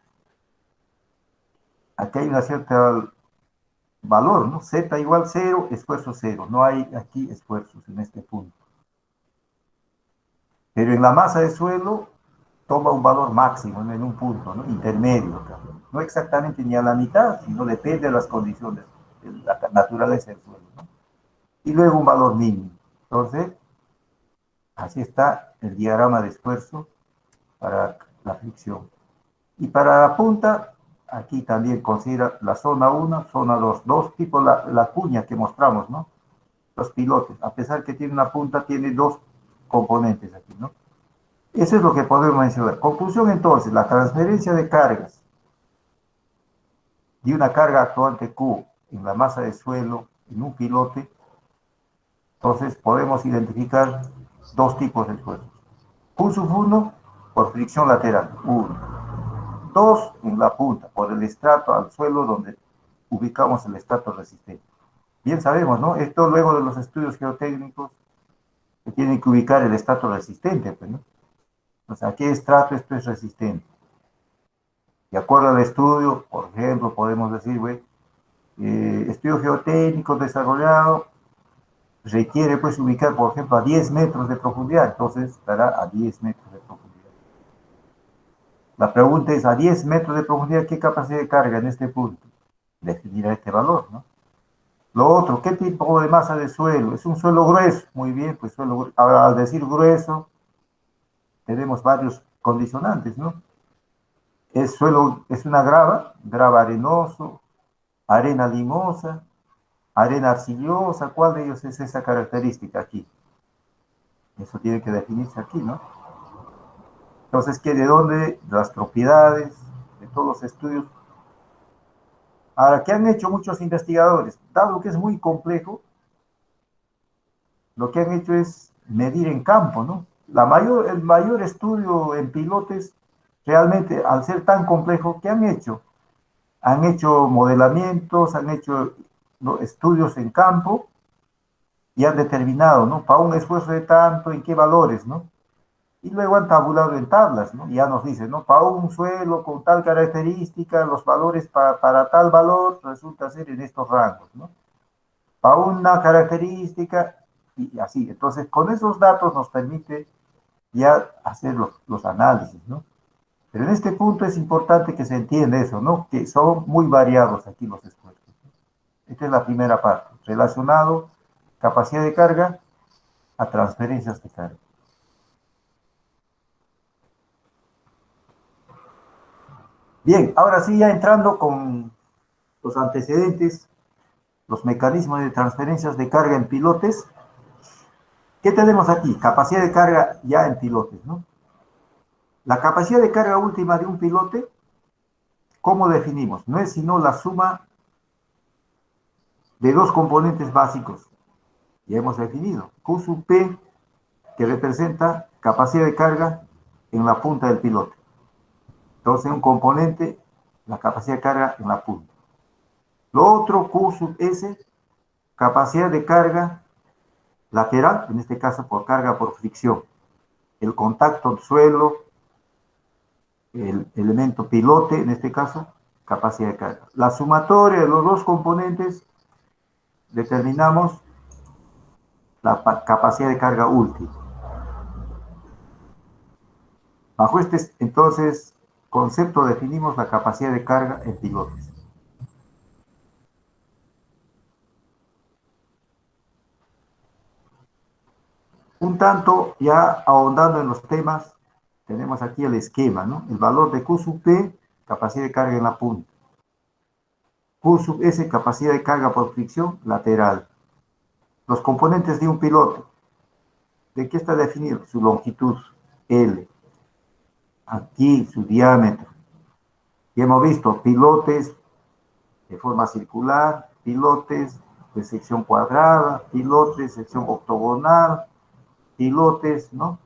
Aquí hay una cierta valor, ¿no? Z igual 0, esfuerzo 0. No hay aquí esfuerzos en este punto. Pero en la masa de suelo toma un valor máximo en un punto, ¿no? Intermedio. No exactamente ni a la mitad, sino depende de las condiciones, de la naturaleza del suelo, ¿no? Y luego un valor mínimo. Entonces, así está el diagrama de esfuerzo para la fricción. Y para la punta, aquí también considera la zona 1, zona 2, dos tipos, la cuña que mostramos, ¿no? Los pilotes, a pesar que tiene una punta, tiene dos componentes aquí, ¿no? Eso es lo que podemos mencionar. Conclusión entonces, la transferencia de cargas de una carga actuante Q en la masa de suelo en un pilote, entonces podemos identificar dos tipos de esfuerzos. Q sub 1 por fricción lateral, 1. 2 en la punta, por el estrato al suelo donde ubicamos el estrato resistente. Bien sabemos, ¿no? Esto luego de los estudios geotécnicos Tienen que ubicar el estrato resistente, pues, ¿no? O sea, ¿qué estrato esto es resistente? De acuerdo al estudio, por ejemplo, podemos decir, güey, estudio geotécnico desarrollado requiere, pues, ubicar, por ejemplo, a 10 metros de profundidad, entonces estará a 10 metros de profundidad. La pregunta es, a 10 metros de profundidad, ¿qué capacidad de carga en este punto? Definirá este valor, ¿no? Lo otro, ¿qué tipo de masa de suelo? Es un suelo grueso, muy bien, pues suelo, ahora, al decir grueso, tenemos varios condicionantes, ¿no? Es una grava arenoso, arena limosa, arena arcillosa, ¿cuál de ellos es esa característica aquí? Eso tiene que definirse aquí, ¿no? Entonces, ¿qué de dónde? Las propiedades, de todos los estudios. Ahora, ¿qué han hecho muchos investigadores? Dado que es muy complejo, lo que han hecho es medir en campo, ¿no? El mayor estudio en pilotes, realmente, al ser tan complejo, ¿qué han hecho? Han hecho modelamientos, han hecho, ¿no?, estudios en campo y han determinado, ¿no?, para un esfuerzo de tanto, en qué valores, ¿no? Y luego han tabulado en tablas, ¿no? Y ya nos dicen, ¿no?, para un suelo con tal característica, los valores para tal valor resulta ser en estos rangos, ¿no? Para una característica y así. Entonces, con esos datos nos permite ya hacer los análisis, ¿no? Pero en este punto es importante que se entienda eso, ¿no? Que son muy variados aquí los esfuerzos. Esta es la primera parte, relacionado capacidad de carga a transferencias de carga. Bien, ahora sí, ya entrando con los antecedentes, los mecanismos de transferencias de carga en pilotes. ¿Qué tenemos aquí? Capacidad de carga ya en pilotes, ¿no? La capacidad de carga última de un pilote, ¿cómo definimos? No es sino la suma de dos componentes básicos. Ya hemos definido. Q sub P, que representa capacidad de carga en la punta del pilote. Entonces, un componente, la capacidad de carga en la punta. Lo otro, Q sub S, capacidad de carga lateral, en este caso por carga por fricción. El contacto suelo, el elemento pilote, en este caso, capacidad de carga. La sumatoria de los dos componentes determinamos la capacidad de carga última. Bajo este, entonces, concepto definimos la capacidad de carga en pilotes. Un tanto ya ahondando en los temas, tenemos aquí el esquema, ¿no? El valor de Q sub P, capacidad de carga en la punta. Q sub S, capacidad de carga por fricción lateral. Los componentes de un pilote. ¿De qué está definido? Su longitud, L. Aquí su diámetro. Y hemos visto pilotes de forma circular, pilotes de sección cuadrada, pilotes de sección octogonal, pilotes, ¿no?,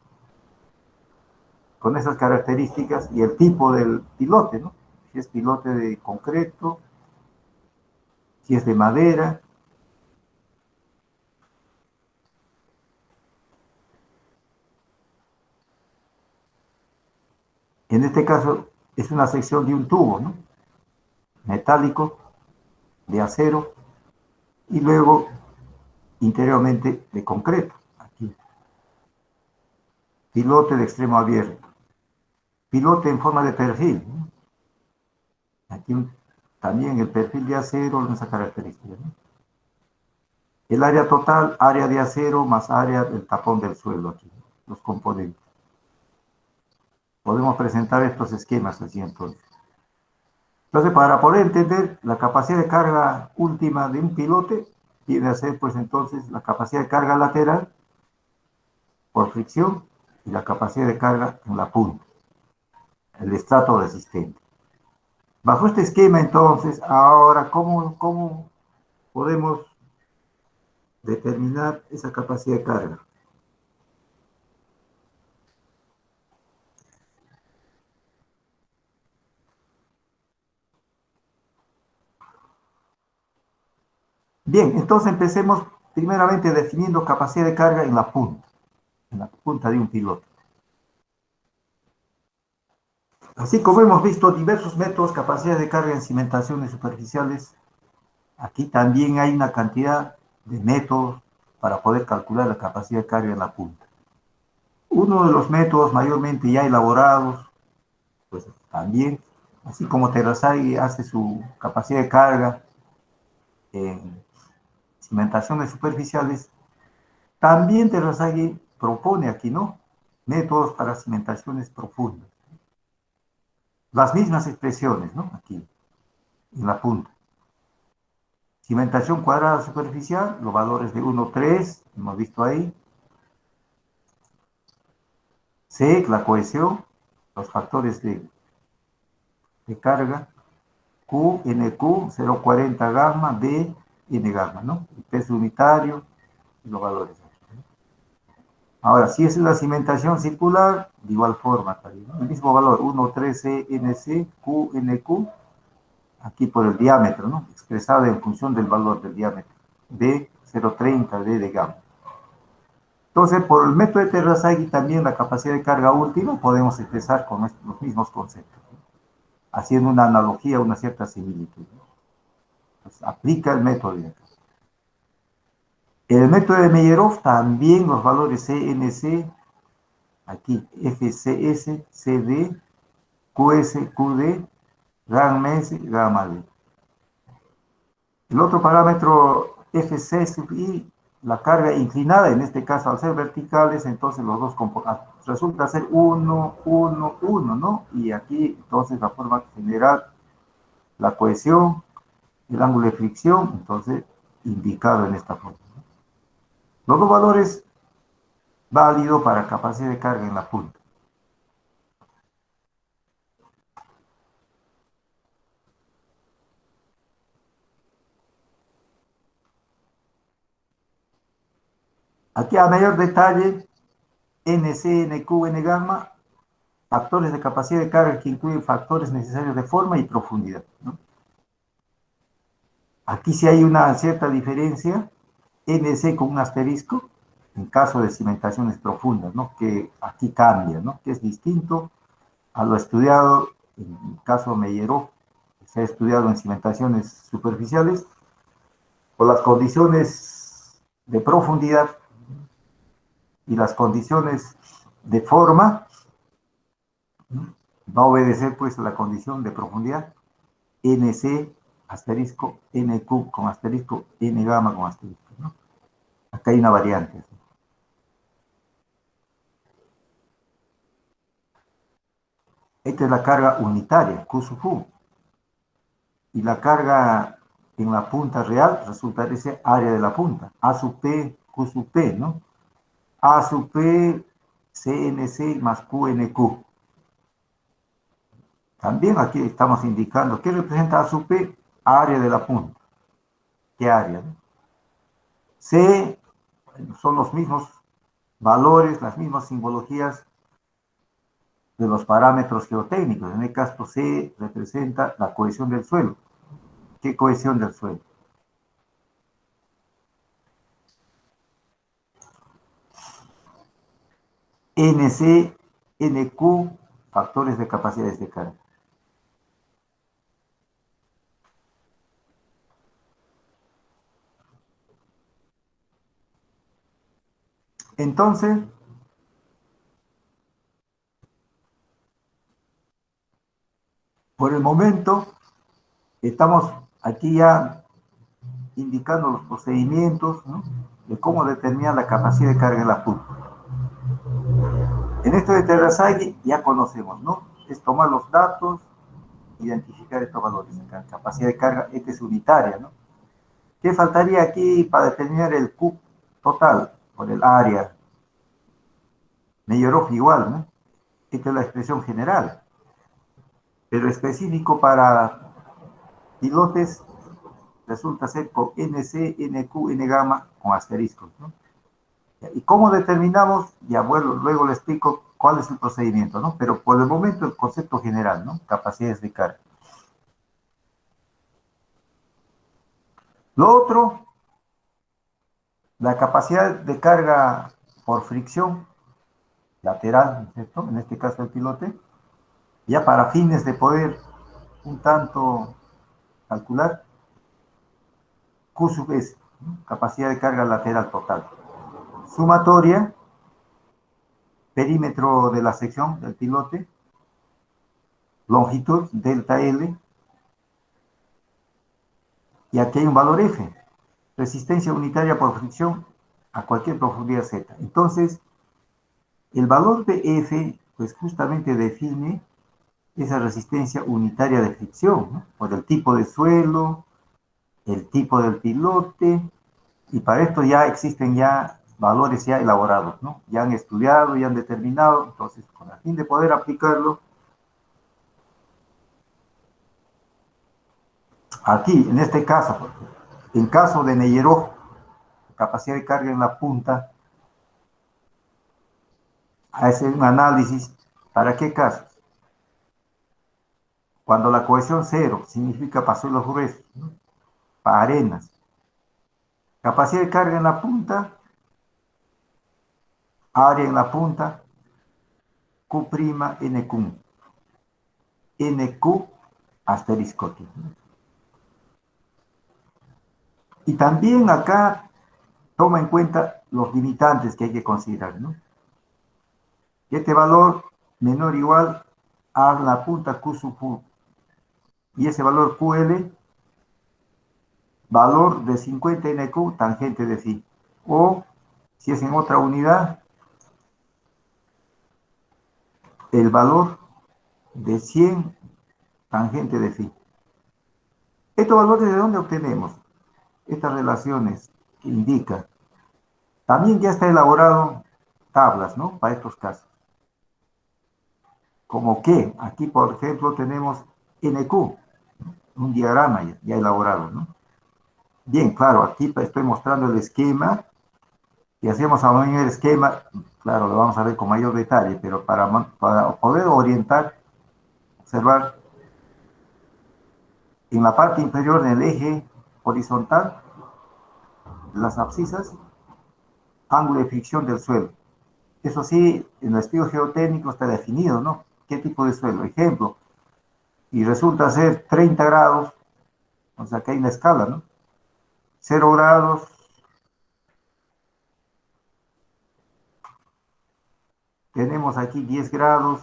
con esas características y el tipo del pilote, ¿no? Si es pilote de concreto, si es de madera. En este caso es una sección de un tubo, ¿no?, metálico, de acero, y luego interiormente de concreto. Aquí. Pilote de extremo abierto. Pilote en forma de perfil, ¿no? Aquí también el perfil de acero, esa característica, ¿no? El área total, área de acero más área del tapón del suelo aquí, ¿no?, los componentes. Podemos presentar estos esquemas así entonces. Entonces, para poder entender la capacidad de carga última de un pilote, viene a ser pues entonces la capacidad de carga lateral por fricción y la capacidad de carga en la punta, el estrato resistente. Bajo este esquema entonces, ahora, ¿cómo podemos determinar esa capacidad de carga? Bien, entonces empecemos primeramente definiendo capacidad de carga en la punta. en la punta de un piloto. Así como hemos visto diversos métodos, capacidades de carga en cimentaciones superficiales, aquí también hay una cantidad de métodos para poder calcular la capacidad de carga en la punta. Uno de los métodos mayormente ya elaborados, pues también, así como Terrasagui hace su capacidad de carga en cimentaciones superficiales, también Terrasagui propone aquí, ¿no?, métodos para cimentaciones profundas. Las mismas expresiones, ¿no?, aquí, en la punta. Cimentación cuadrada superficial, los valores de 1, 3, hemos visto ahí. C, la cohesión, los factores de carga. Q, NQ, 0,40 gamma, D, N gamma, ¿no? El peso unitario y los valores. Ahora, si es la cimentación circular, de igual forma, ¿no?, el mismo valor, 1, 3, C, NC, Q, NQ, aquí por el diámetro, ¿no?, expresado en función del valor del diámetro, D, 0,30, D de gamma. Entonces, por el método de Terrasagui también la capacidad de carga última podemos expresar con los mismos conceptos, ¿no?, haciendo una analogía, una cierta similitud, ¿no? Pues aplica el método de acá. El método de Meyerhof también los valores CNC, aquí FCS, CD, QS, QD, gamma S, gamma D. El otro parámetro FC sub I, la carga inclinada, en este caso al ser verticales, entonces los dos resulta ser 1, 1, 1, ¿no? Y aquí entonces la forma general, la cohesión, el ángulo de fricción, entonces indicado en esta forma. Los dos valores válidos para capacidad de carga en la punta. Aquí a mayor detalle, NC, NQ, N gamma, factores de capacidad de carga que incluyen factores necesarios de forma y profundidad, ¿no? Aquí sí hay una cierta diferencia, NC con un asterisco, en caso de cimentaciones profundas, ¿no?, que aquí cambia, ¿no?, que es distinto a lo estudiado en el caso Meyerhof, que se ha estudiado en cimentaciones superficiales, por las condiciones de profundidad y las condiciones de forma, ¿no?, va a obedecer pues la condición de profundidad, NC asterisco, NQ con asterisco, N gamma con asterisco, ¿no? Acá hay una variante, ¿sí? Esta es la carga unitaria, Q sub U. Y la carga en la punta real resulta ser área de la punta, A sub P, Q sub P, ¿no? A sub P, CNC más QNQ. También aquí estamos indicando qué representa A sub P, área de la punta. ¿Qué área, no? C, bueno, son los mismos valores, las mismas simbologías de los parámetros geotécnicos. En el caso C representa la cohesión del suelo. ¿Qué cohesión del suelo? NC, NQ, factores de capacidades de carga. Entonces, por el momento, estamos aquí ya indicando los procedimientos, ¿no?, de cómo determinar la capacidad de carga en la punta. En esto de Terrasagui ya conocemos, ¿no? Es tomar los datos, identificar estos valores. La capacidad de carga, esta es unitaria, ¿no? ¿Qué faltaría aquí para determinar el Q total por el área? Meyerhof igual, ¿no? Esta es la expresión general. Pero específico para pilotes resulta ser con NC, NQ, N gamma con asteriscos, ¿no? ¿Y cómo determinamos? Ya bueno, luego le explico cuál es el procedimiento, ¿no? Pero por el momento el concepto general, ¿no? Capacidades de carga. Lo otro, la capacidad de carga por fricción, lateral, ¿no es cierto? En este caso el pilote, ya para fines de poder un tanto calcular, Q sub S, ¿no? Capacidad de carga lateral total. Sumatoria, perímetro de la sección del pilote, longitud, delta L, y aquí hay un valor F, resistencia unitaria por fricción a cualquier profundidad Z. Entonces, el valor de F, pues justamente define esa resistencia unitaria de fricción, ¿no? Por el tipo de suelo, el tipo del pilote, y para esto ya existen ya valores ya elaborados, ¿no? Ya han estudiado, ya han determinado, entonces con el fin de poder aplicarlo, aquí, en este caso, en caso de Nejerov, capacidad de carga en la punta, hace un análisis, ¿para qué casos? Cuando la cohesión cero significa para suelos gruesos, ¿no? Para arenas. Capacidad de carga en la punta, área en la punta, Q' NQ. NQ asterisco. Y también acá toma en cuenta los limitantes que hay que considerar, ¿no? Este valor menor o igual a la punta Q sub U. Y ese valor QL, valor de 50 NQ, tangente de phi. O, si es en otra unidad, el valor de 100 tangente de phi. ¿Estos valores de dónde obtenemos? Estas relaciones que indican. También ya está elaborado tablas, ¿no? Para estos casos. Como que, aquí por ejemplo tenemos NQ, un diagrama ya elaborado, ¿no? Bien, claro, aquí estoy mostrando el esquema. Si hacemos a el esquema, claro, lo vamos a ver con mayor detalle, pero para poder orientar, observar, en la parte inferior del eje horizontal, las abscisas, ángulo de fricción del suelo. Eso sí, en el estudio geotécnico está definido, ¿no? ¿Qué tipo de suelo? Ejemplo, y resulta ser 30 grados, o sea que hay una escala, ¿no? 0 grados, tenemos aquí 10 grados,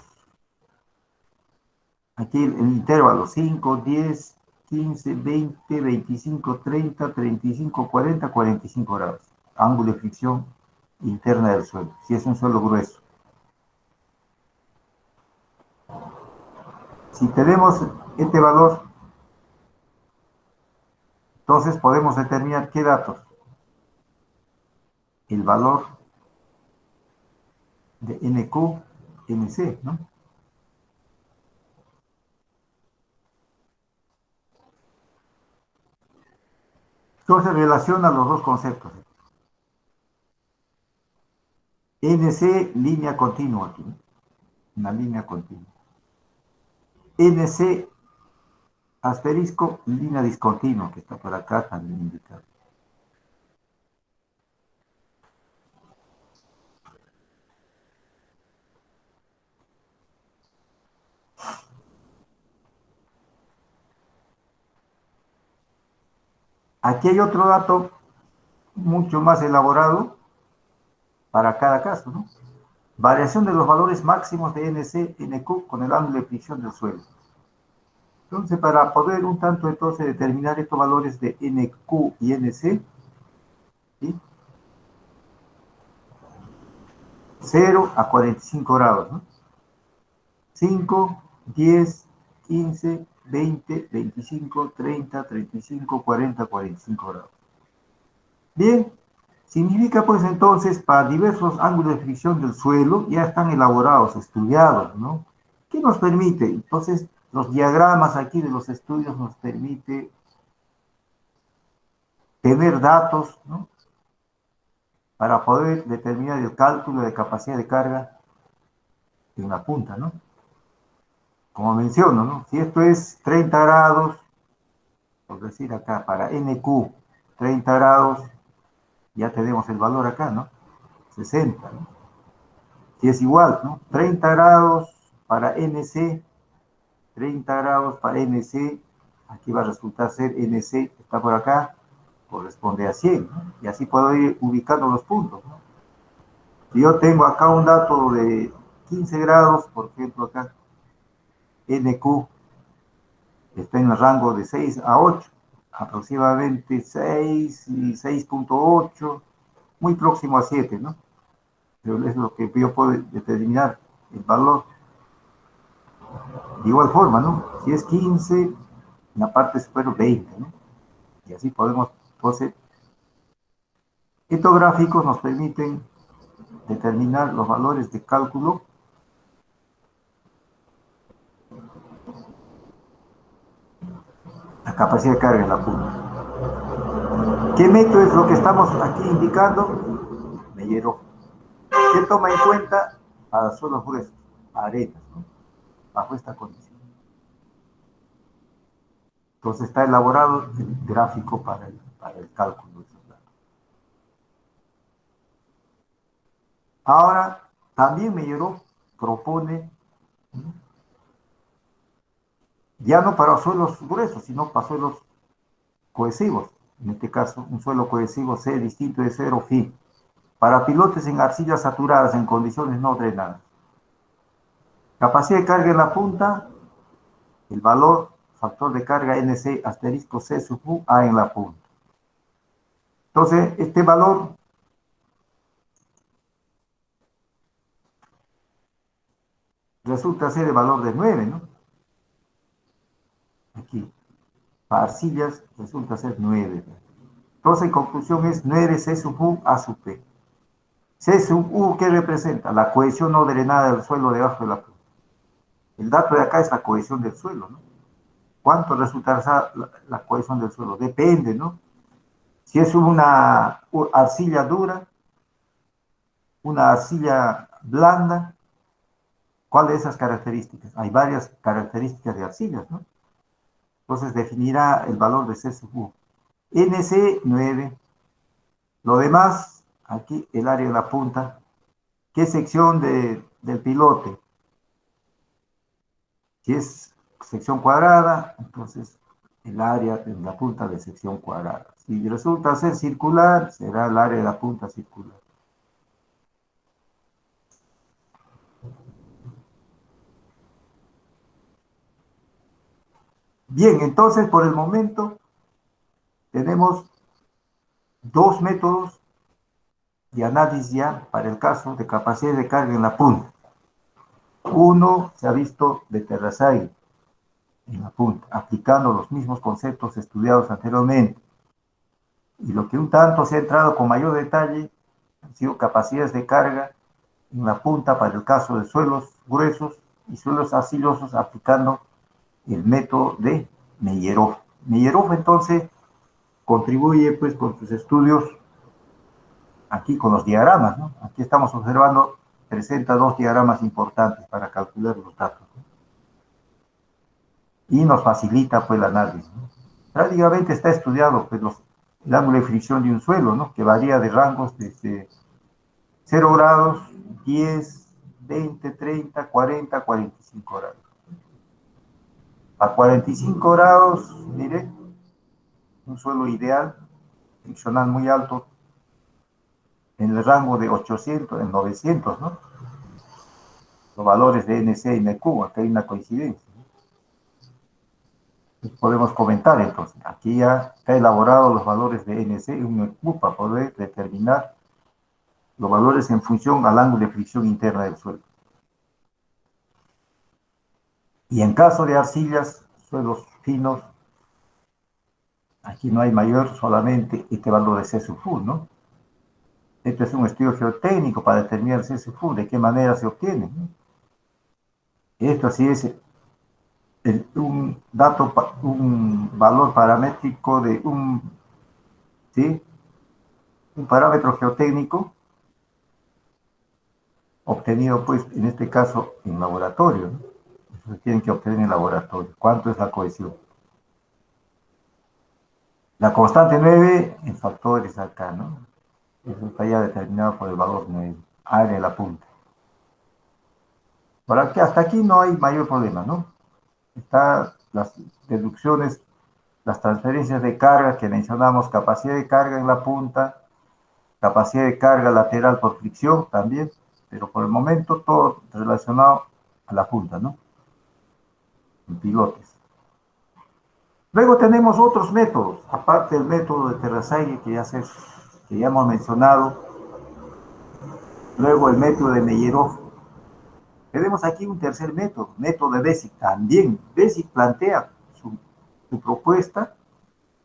aquí el intervalo 5, 10, 15, 20, 25, 30, 35, 40, 45 grados. Ángulo de fricción interna del suelo, si es un suelo grueso. Si tenemos este valor, entonces podemos determinar qué datos. El valor de NQ, NC, ¿no? Entonces relaciona los dos conceptos. NC, línea continua aquí, ¿no? Una línea continua. NC, asterisco, línea discontinua, que está por acá también indicado. Aquí hay otro dato mucho más elaborado para cada caso, ¿no? Variación de los valores máximos de NC, NQ con el ángulo de fricción del suelo. Entonces, para poder un tanto entonces determinar estos valores de NQ y NC, ¿sí? 0 a 45 grados, ¿no? 5, 10, 15, 20, 25, 30, 35, 40, 45 grados. Bien, significa pues entonces para diversos ángulos de fricción del suelo ya están elaborados, estudiados, ¿no? ¿Qué nos permite? Entonces, los diagramas aquí de los estudios nos permite tener datos, ¿no? Para poder determinar el cálculo de capacidad de carga en la punta, ¿no? Como menciono, ¿no? Si esto es 30 grados, por decir acá, para NQ, 30 grados, ya tenemos el valor acá, ¿no? 60, ¿no? Si es igual, ¿no? 30 grados para NC, 30 grados para NC, aquí va a resultar ser NC, está por acá, corresponde a 100, ¿no? Y así puedo ir ubicando los puntos, ¿no? Si yo tengo acá un dato de 15 grados, por ejemplo acá, NQ está en el rango de 6 a 8, aproximadamente 6 y 6.8, muy próximo a 7, ¿no? Pero es lo que yo puedo determinar el valor. De igual forma, ¿no? Si es 15, en la parte superior 20, ¿no? Y así podemos, entonces, estos gráficos nos permiten determinar los valores de cálculo la capacidad de carga en la punta. ¿Qué método es lo que estamos aquí indicando? Meyeroff. ¿Qué toma en cuenta para suelos gruesos? Arenas, ¿no? Bajo esta condición. Entonces está elaborado el gráfico para el cálculo de esos datos. Ahora, también Meyeroff propone, ya no para suelos gruesos, sino para suelos cohesivos. En este caso, un suelo cohesivo C distinto de 0 phi. Para pilotes en arcillas saturadas en condiciones no drenadas. Capacidad de carga en la punta, el valor, factor de carga NC asterisco C sub U, A en la punta. Entonces, este valor resulta ser el valor de 9, ¿no? Aquí, para arcillas resulta ser 9. Entonces, en conclusión es 9 C sub U A sub P. C sub U, ¿qué representa? La cohesión no drenada del suelo debajo de la punta. El dato de acá es la cohesión del suelo, ¿no? ¿Cuánto resultará la cohesión del suelo? Depende, ¿no? Si es una arcilla dura, una arcilla blanda, ¿cuál de esas características? Hay varias características de arcillas, ¿no? Entonces definirá el valor de C sub U. NC 9. Lo demás, aquí el área de la punta. ¿Qué sección del pilote? Si es sección cuadrada, entonces el área de la punta de sección cuadrada. Si resulta ser circular, será el área de la punta circular. Bien, entonces por el momento tenemos dos métodos de análisis ya para el caso de capacidad de carga en la punta. Uno se ha visto de Terrazay en la punta, aplicando los mismos conceptos estudiados anteriormente. Y lo que un tanto se ha entrado con mayor detalle han sido capacidades de carga en la punta para el caso de suelos gruesos y suelos arcillosos, aplicando el método de Meyeroff. Meyeroff entonces contribuye pues con sus estudios aquí con los diagramas, ¿no? Aquí estamos observando, presenta dos diagramas importantes para calcular los datos, ¿no? Y nos facilita pues el análisis, ¿no? Prácticamente está estudiado pues el ángulo de fricción de un suelo, ¿no? Que varía de rangos desde 0 grados, 10, 20, 30, 40, 45 grados. A 45 grados, mire, un suelo ideal, friccional muy alto, en el rango de 800, en 900, ¿no? Los valores de NC y NQ, acá hay una coincidencia, ¿no? Podemos comentar entonces, aquí ya está elaborado los valores de NC y NQ para poder determinar los valores en función al ángulo de fricción interna del suelo. Y en caso de arcillas, suelos finos, aquí no hay mayor, solamente este valor de C sub U, ¿no? Este es un estudio geotécnico para determinar C sub U, de qué manera se obtiene, ¿no? Esto sí es un dato, un valor paramétrico de ¿sí? Un parámetro geotécnico obtenido, pues, en este caso, en laboratorio, ¿no? Eso se tiene que obtener en laboratorio. ¿Cuánto es la cohesión? La constante 9 en factores acá, ¿no? Eso está ya determinado por el valor 9, área de la punta. Para que hasta aquí no hay mayor problema, ¿no? Están las deducciones, las transferencias de carga que mencionamos, capacidad de carga en la punta, capacidad de carga lateral por fricción también, pero por el momento todo relacionado a la punta, ¿no? En pilotes. Luego tenemos otros métodos, aparte del método de Terrazaire que ya hemos mencionado. Luego el método de Meyerhof. Tenemos aquí un tercer método, método de Basic también. Basic plantea su propuesta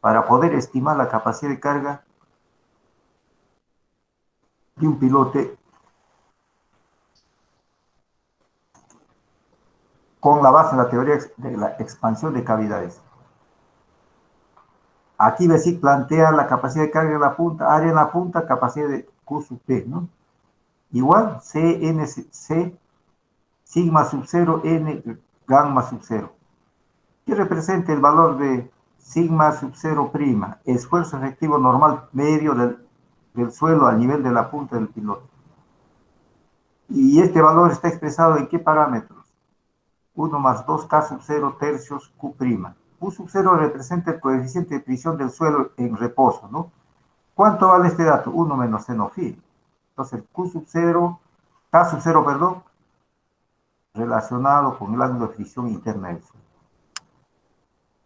para poder estimar la capacidad de carga de un pilote con la base en la teoría de la expansión de cavidades. Aquí Basic plantea la capacidad de carga en la punta, área en la punta, capacidad de Q sub P, ¿no? Igual CNC, sigma sub 0, N gamma sub 0. ¿Qué representa el valor de sigma sub 0'? Esfuerzo efectivo normal medio del suelo al nivel de la punta del piloto. Y este valor está expresado en qué parámetros? 1 más 2K sub 0 tercios Q'. Q sub 0 representa el coeficiente de presión del suelo en reposo, ¿no? ¿Cuánto vale este dato? 1 menos seno phi. Entonces, Q sub 0, K sub 0, perdón, relacionado con el ángulo de fricción interna del suelo.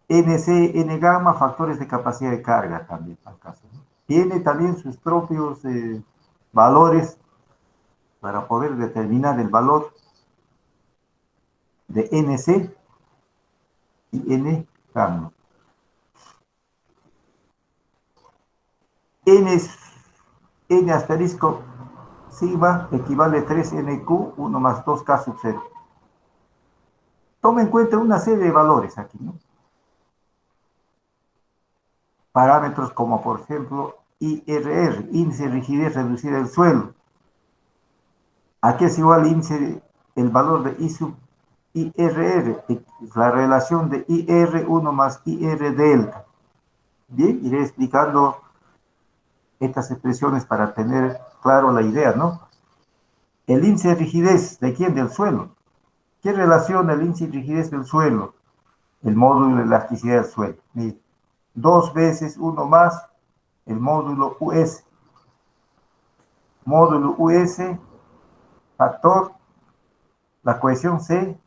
NC, N gamma, factores de capacidad de carga también, al caso, ¿no? Tiene también sus propios valores para poder determinar el valor de NC y N gamma. N asterisco sigma equivale a 3NQ, 1 más 2K sub 0. Toma en cuenta una serie de valores aquí, ¿no? Parámetros como, por ejemplo, IRR, índice de rigidez reducida del suelo. Aquí es igual el valor de I sub IRR, la relación de IR1 más IR delta. Bien, iré explicando estas expresiones para tener claro la idea, ¿no? El índice de rigidez, ¿de quién? Del suelo. ¿Qué relaciona el índice de rigidez del suelo? El módulo de elasticidad del suelo. Mire, 2 veces 1 más el módulo US. Módulo US, factor, la cohesión C,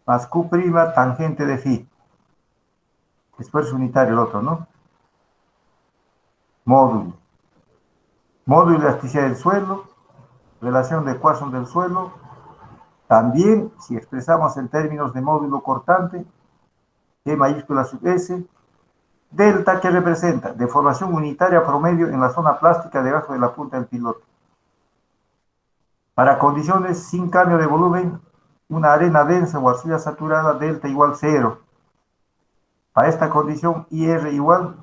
más Q' tangente de phi. Esfuerzo unitario el otro, ¿no? Módulo. Módulo de elasticidad del suelo, relación de ecuación del suelo. También, si expresamos en términos de módulo cortante, E mayúscula sub S, delta, ¿qué representa? Deformación unitaria promedio en la zona plástica debajo de la punta del piloto. Para condiciones sin cambio de volumen, una arena densa o arcilla saturada, delta igual 0. Para esta condición, IR igual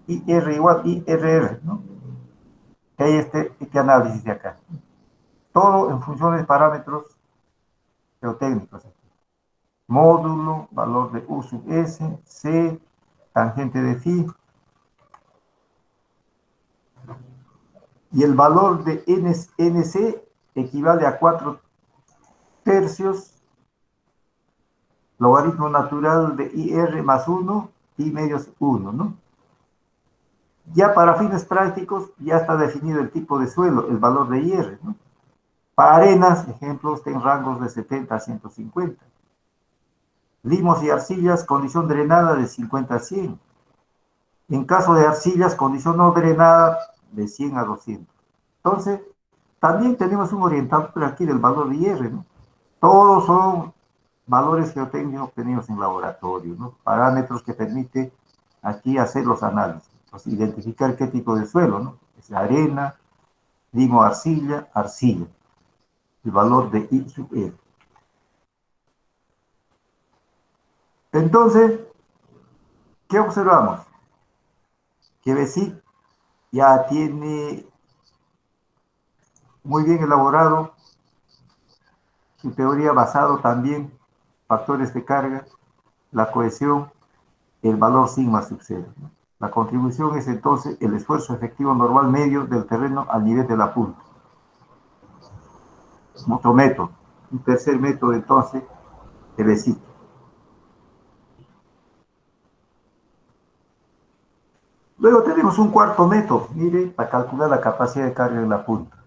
IRR, ¿no? Que hay este análisis de acá. Todo en función de parámetros geotécnicos. Módulo, valor de U sub S, C, tangente de phi. Y el valor de NC equivale a 4 tercios logaritmo natural de IR más 1, I medios 1, ¿no? Ya para fines prácticos, ya está definido el tipo de suelo, el valor de IR, ¿no? Para arenas, ejemplos, en rangos de 70 a 150. Limos y arcillas, condición drenada de 50 a 100. En caso de arcillas, condición no drenada de 100 a 200. Entonces, también tenemos un orientador aquí del valor de IR, ¿no? Todos son valores geotécnicos obtenidos en laboratorio, ¿no? Parámetros que permiten aquí hacer los análisis, pues identificar qué tipo de suelo, ¿no? Es arena, limo, arcilla, arcilla. El valor de I sub R. Entonces, ¿qué observamos? Que Basic ya tiene muy bien elaborado su teoría basado también en factores de carga, la cohesión, el valor sigma sub 0. La contribución es entonces el esfuerzo efectivo normal medio del terreno al nivel de la punta. Otro método. Un tercer método, entonces, de besito. Luego tenemos un cuarto método, mire, para calcular la capacidad de carga en la punta.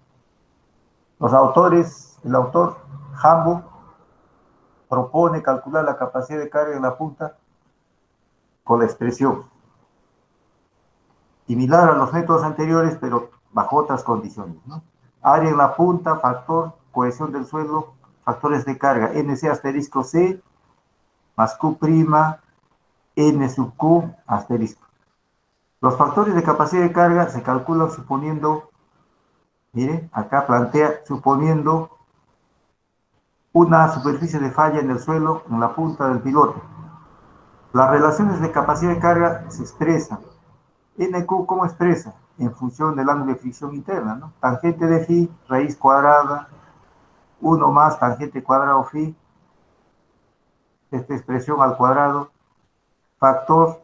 El autor Hambo propone calcular la capacidad de carga en la punta con la expresión similar a los métodos anteriores, pero bajo otras condiciones, ¿no? Área en la punta, factor, cohesión del suelo, factores de carga, NC asterisco C más Q', N sub Q asterisco. Los factores de capacidad de carga se calculan suponiendo, mire, acá plantea, suponiendo una superficie de falla en el suelo en la punta del pilote. Las relaciones de capacidad de carga se expresan. NQ, ¿cómo expresa? En función del ángulo de fricción interna, ¿no? Tangente de phi, raíz cuadrada, 1 más tangente cuadrado phi, esta expresión al cuadrado, factor,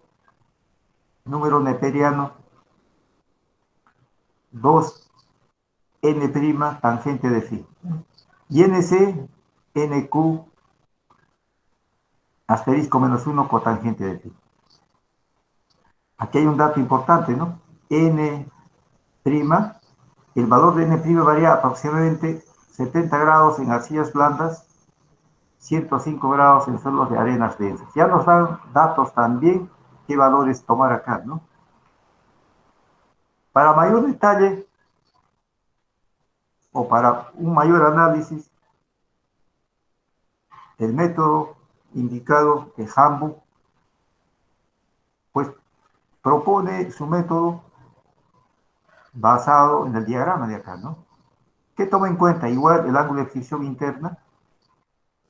número neperiano, 2 n' tangente de phi. Y NC, NQ, asterisco menos 1 cotangente de phi. Aquí hay un dato importante, ¿no? N', el valor de N' varía aproximadamente 70 grados en arcillas blandas, 105 grados en suelos de arenas densas. Ya nos dan datos también qué valores tomar acá, ¿no? Para mayor detalle o para un mayor análisis, el método indicado de Hambo, pues propone su método basado en el diagrama de acá, ¿no? ¿Qué toma en cuenta? Igual el ángulo de fricción interna,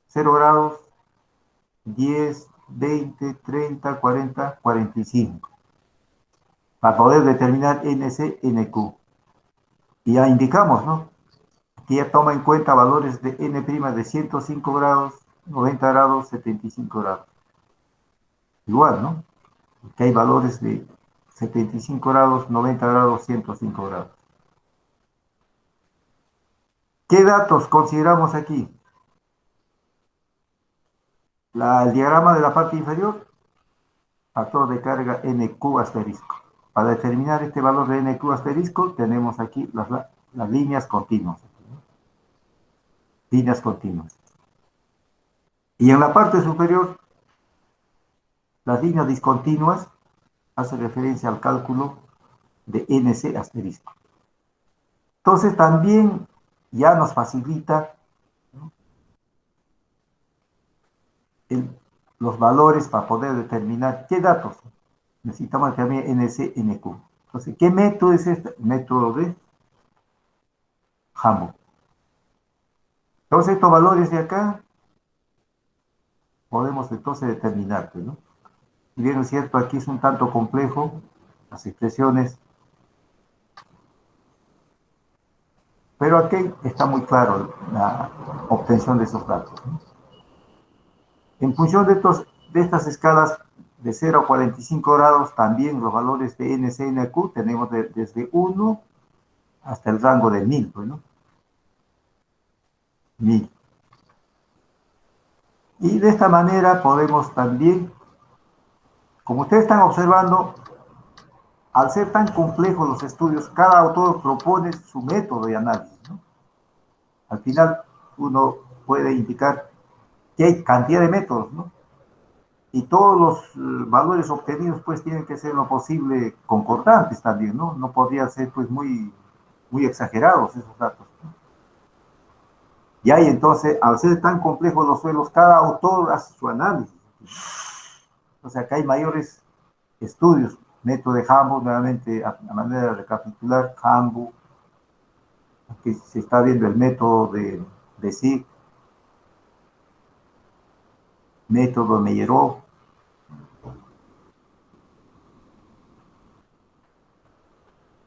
0 grados, 10, 20, 30, 40, 45. Para poder determinar NC, NQ. Y ya indicamos, ¿no? Aquí ya toma en cuenta valores de N' de 105 grados, 90 grados, 75 grados. Igual, ¿no? Aquí hay valores de 75 grados, 90 grados, 105 grados. ¿Qué datos consideramos aquí? El diagrama de la parte inferior, factor de carga NQ asterisco. Para determinar este valor de NQ asterisco, tenemos aquí las líneas continuas. Líneas continuas. Y en la parte superior, las líneas discontinuas hacen referencia al cálculo de NC asterisco. Entonces también ya nos facilita, ¿no?, los valores para poder determinar qué datos necesitamos también NC, NQ. Entonces, ¿qué método es este? Método de Hambo. Entonces, estos valores de acá podemos entonces determinar, ¿no? Si bien es cierto, aquí es un tanto complejo, las expresiones, pero aquí está muy claro la obtención de esos datos, ¿no? En función de estas escalas de 0 a 45 grados, también los valores de NC y NQ tenemos desde 1 hasta el rango de 1000, pues, ¿no? 1000. Y de esta manera podemos también, como ustedes están observando, al ser tan complejos los estudios, cada autor propone su método de análisis, ¿no? Al final, uno puede indicar que hay cantidad de métodos, ¿no? Y todos los valores obtenidos, pues, tienen que ser lo posible concordantes también, ¿no? No podrían ser, pues, muy exagerados esos datos, ¿no? Y ahí, entonces, al ser tan complejos los suelos, cada autor hace su análisis. O sea, que hay mayores estudios. Método de Hambo, nuevamente, a manera de recapitular, Hambo, aquí se está viendo el método de Sig, método de Meyerov,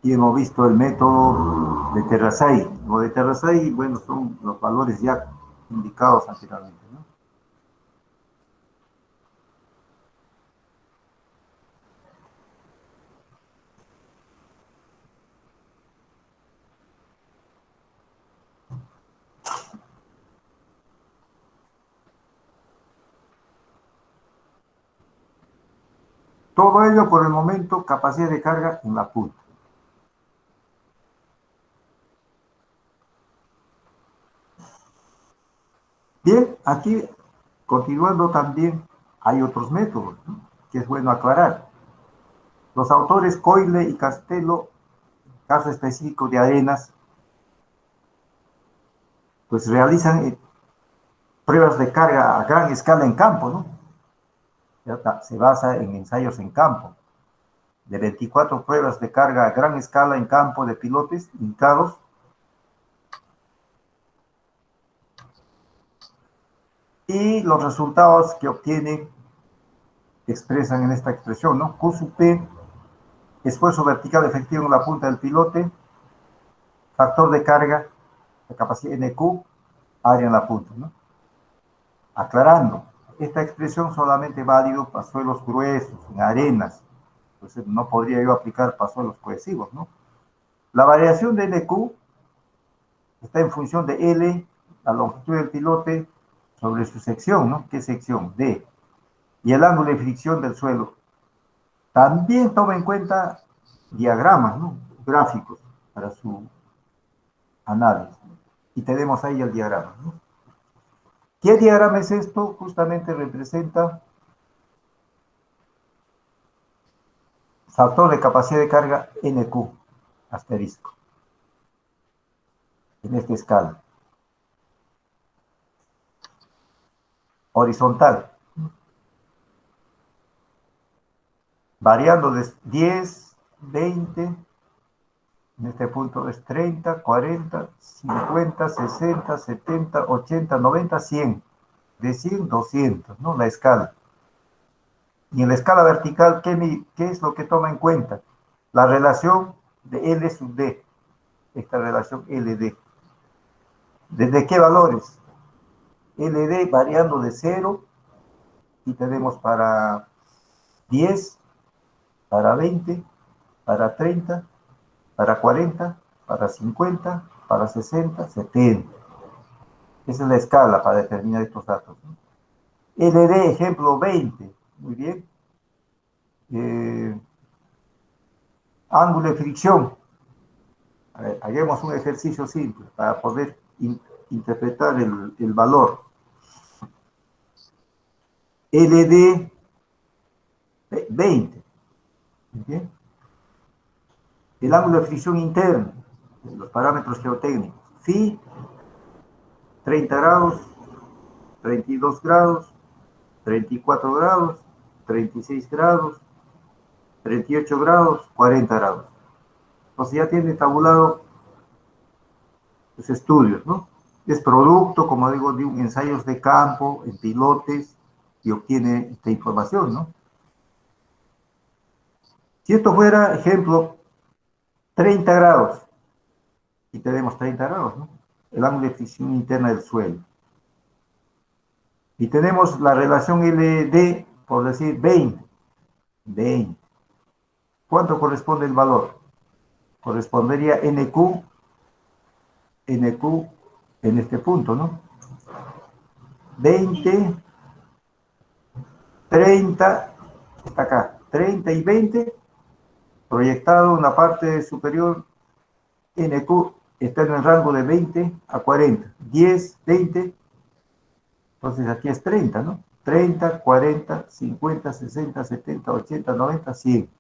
y hemos visto el método de Terrazay. Lo de Terrazay, bueno, son los valores ya indicados anteriormente, ¿no? Todo ello por el momento, capacidad de carga en la punta. Bien, aquí, continuando también, hay otros métodos, ¿no?, que es bueno aclarar. Los autores Coyle y Castello, caso específico de Arenas, pues realizan pruebas de carga a gran escala en campo, ¿no? Se basa en ensayos en campo, de 24 pruebas de carga a gran escala en campo de pilotes hincados, y los resultados que obtienen expresan en esta expresión, ¿no? Q sub P, esfuerzo vertical efectivo en la punta del pilote, factor de carga, de capacidad NQ, área en la punta, ¿no? Aclarando, esta expresión solamente es válido para suelos gruesos, en arenas, entonces no podría yo aplicar para suelos cohesivos, ¿no? La variación de NQ está en función de L, la longitud del pilote, sobre su sección, ¿no? ¿Qué sección? D. Y el ángulo de fricción del suelo. También toma en cuenta diagramas, ¿no?, gráficos, para su análisis. Y tenemos ahí el diagrama, ¿no? ¿Qué diagrama es esto? Justamente representa factor de capacidad de carga NQ, asterisco, en esta escala. Horizontal. Variando de 10, 20, en este punto es 30, 40, 50, 60, 70, 80, 90, 100. De 100, 200, ¿no? La escala. Y en la escala vertical, ¿qué es lo que toma en cuenta? La relación de L sub D. Esta relación LD. ¿Desde qué valores? LD variando de 0, y tenemos para 10, para 20, para 30, para 40, para 50, para 60, 70. Esa es la escala para determinar estos datos, ¿no? LD, ejemplo 20, muy bien. Ángulo de fricción. A ver, hagamos un ejercicio simple para poder interpretar el valor. LD 20. ¿Okay? El ángulo de fricción interno, los parámetros geotécnicos. Phi, 30 grados, 32 grados, 34 grados, 36 grados, 38 grados, 40 grados. Entonces ya tiene tabulado los estudios, ¿no? Es producto, como digo, de ensayos de campo en pilotes, y obtiene esta información, ¿no? Si esto fuera, ejemplo, 30 grados, y tenemos 30 grados, ¿no?, el ángulo de fricción interna del suelo. Y tenemos la relación LD, por decir 20. 20. ¿Cuánto corresponde el valor? Correspondería NQ en este punto, ¿no? 20, 30, está acá, 30 y 20, proyectado en la parte superior, NQ está en el rango de 20 a 40, 10, 20, entonces aquí es 30, ¿no? 30, 40, 50, 60, 70, 80, 90, 100,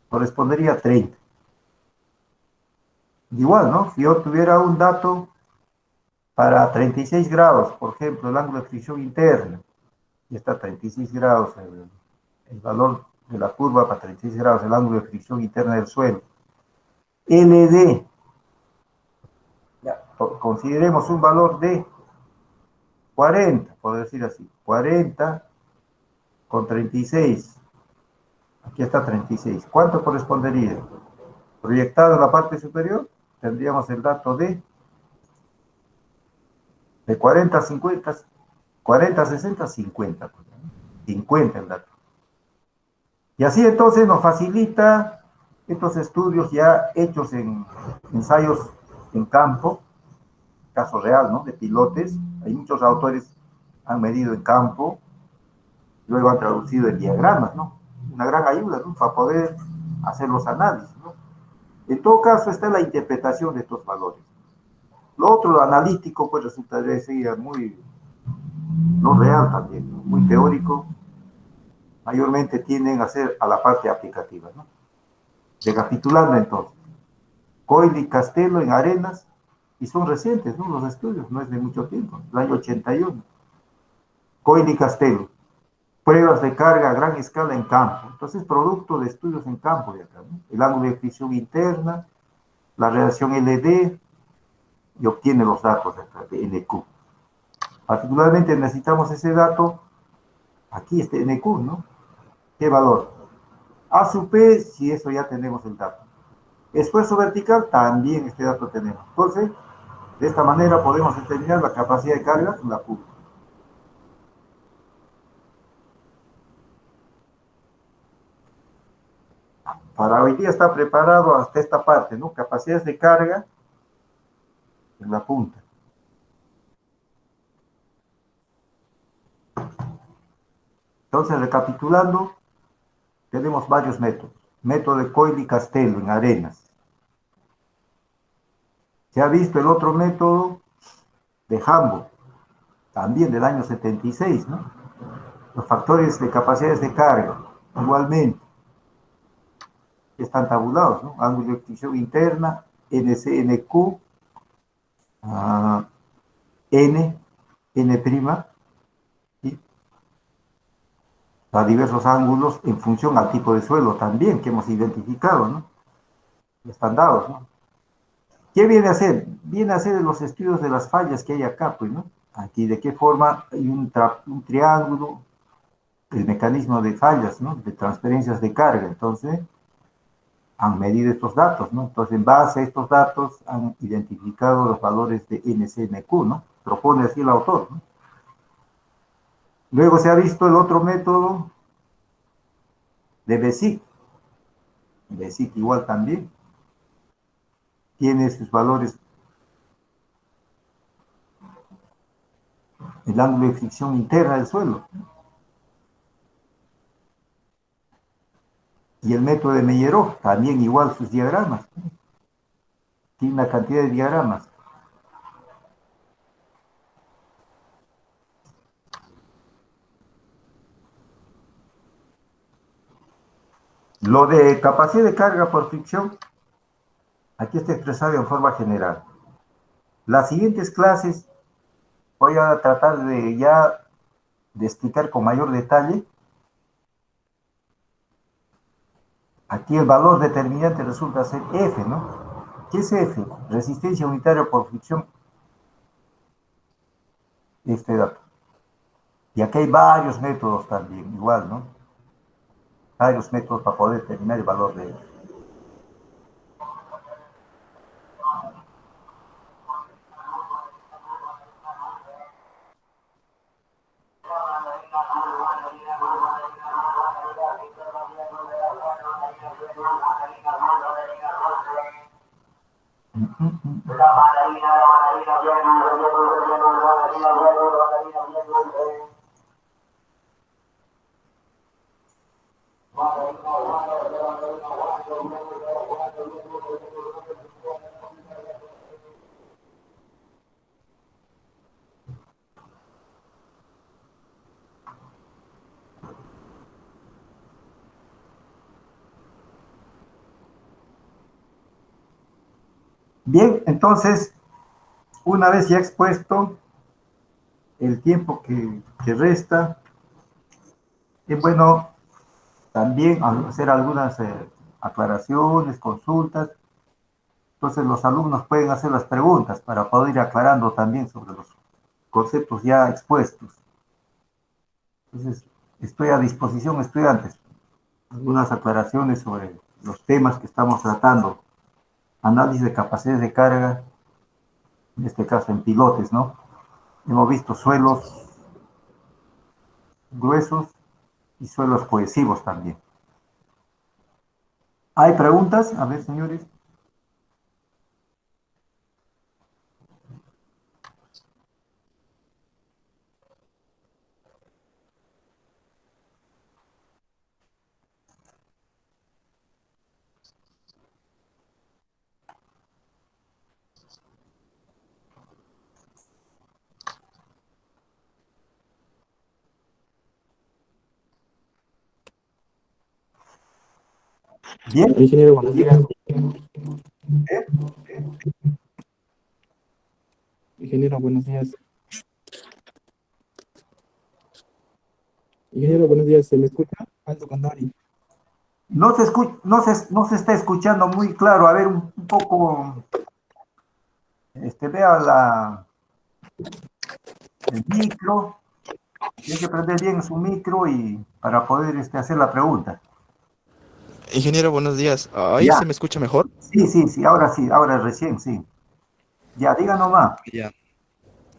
correspondería a 30. Igual, ¿no? Si yo tuviera un dato para 36 grados, por ejemplo, el ángulo de fricción interna, y está a 36 grados, el valor de la curva para 36 grados, el ángulo de fricción interna del suelo. LD, ya, consideremos un valor de 40, por decir así, 40 con 36, aquí está 36, ¿cuánto correspondería? Proyectado en la parte superior, tendríamos el dato de 40 a 50, 40 a 60, 50, 50 el dato. Y así entonces nos facilita estos estudios ya hechos en ensayos en campo, caso real, ¿no?, de pilotes. Hay muchos autores han medido en campo, luego han traducido en diagramas, ¿no? una gran ayuda, ¿no? Para poder hacer los análisis, ¿no? En todo caso está la interpretación de estos valores. Lo otro, lo analítico, pues resultaría ser muy, no real también, ¿no? Muy teórico, mayormente tienden a ser a la parte aplicativa, ¿no? Recapitulando entonces, Coyle y Castello en Arenas, y son recientes, ¿no? Los estudios, no es de mucho tiempo, el año 81. Coyle y Castello, pruebas de carga a gran escala en campo. Entonces, producto de estudios en campo de acá, ¿no? El ángulo de fricción interna, la relación LD, y obtiene los datos de acá, de NQ. Particularmente necesitamos ese dato, aquí este NQ, ¿no? ¿Qué valor? A sub P, si eso ya tenemos el dato. Esfuerzo vertical, también este dato tenemos. Entonces, de esta manera podemos determinar la capacidad de carga en la punta. Para hoy día está preparado hasta esta parte, ¿no? Capacidades de carga en la punta. Entonces, recapitulando, tenemos varios métodos. Método de Coyle y Castello en Arenas. Se ha visto el otro método de Hamburg, también del año 76, ¿no? Los factores de capacidades de carga, igualmente, están tabulados, ¿no? Ángulo de fricción interna, NCNQ, N, N', ¿sí? A diversos ángulos en función al tipo de suelo también que hemos identificado, ¿no? Están dados, ¿no? ¿Qué viene a hacer? Viene a hacer los estudios de las fallas que hay acá, pues, ¿no? Aquí, de qué forma hay un triángulo, el mecanismo de fallas, ¿no? De transferencias de carga. Entonces, han medido estos datos, ¿no? Entonces, en base a estos datos, han identificado los valores de NCNQ, ¿no? Propone así el autor, ¿no? Luego se ha visto el otro método de Bessic. Bessic igual también tiene sus valores, el ángulo de fricción interna del suelo. Y el método de Meyerow, también igual sus diagramas. Tiene una cantidad de diagramas. Lo de capacidad de carga por fricción, aquí está expresado en forma general. Las siguientes clases voy a tratar de explicar con mayor detalle. Aquí el valor determinante resulta ser F, ¿no? ¿Qué es F? Resistencia unitaria por fricción. Este dato. Y aquí hay varios métodos también, igual, ¿no? Varios métodos para poder determinar el valor de F. Bien, entonces, una vez ya expuesto el tiempo que resta, es bueno también hacer algunas aclaraciones, consultas. Entonces los alumnos pueden hacer las preguntas para poder ir aclarando también sobre los conceptos ya expuestos. Entonces, estoy a disposición, estudiantes. Algunas aclaraciones sobre los temas que estamos tratando. Análisis de capacidades de carga, en este caso en pilotes, ¿no? Hemos visto suelos gruesos y suelos cohesivos también. ¿Hay preguntas? A ver, señores. Bien. Ingeniero, buenos días. ¿Eh? Ingeniero, buenos días. Ingeniero, buenos días. ¿Se me escucha? Aldo Condori. No se está escuchando muy claro. A ver, un poco, vea el micro. Tiene que prender bien su micro y para poder hacer la pregunta. Ingeniero, buenos días. ¿Ahí Ya. se me escucha mejor? Sí, ahora recién, sí. Ya, diga nomás. Ya.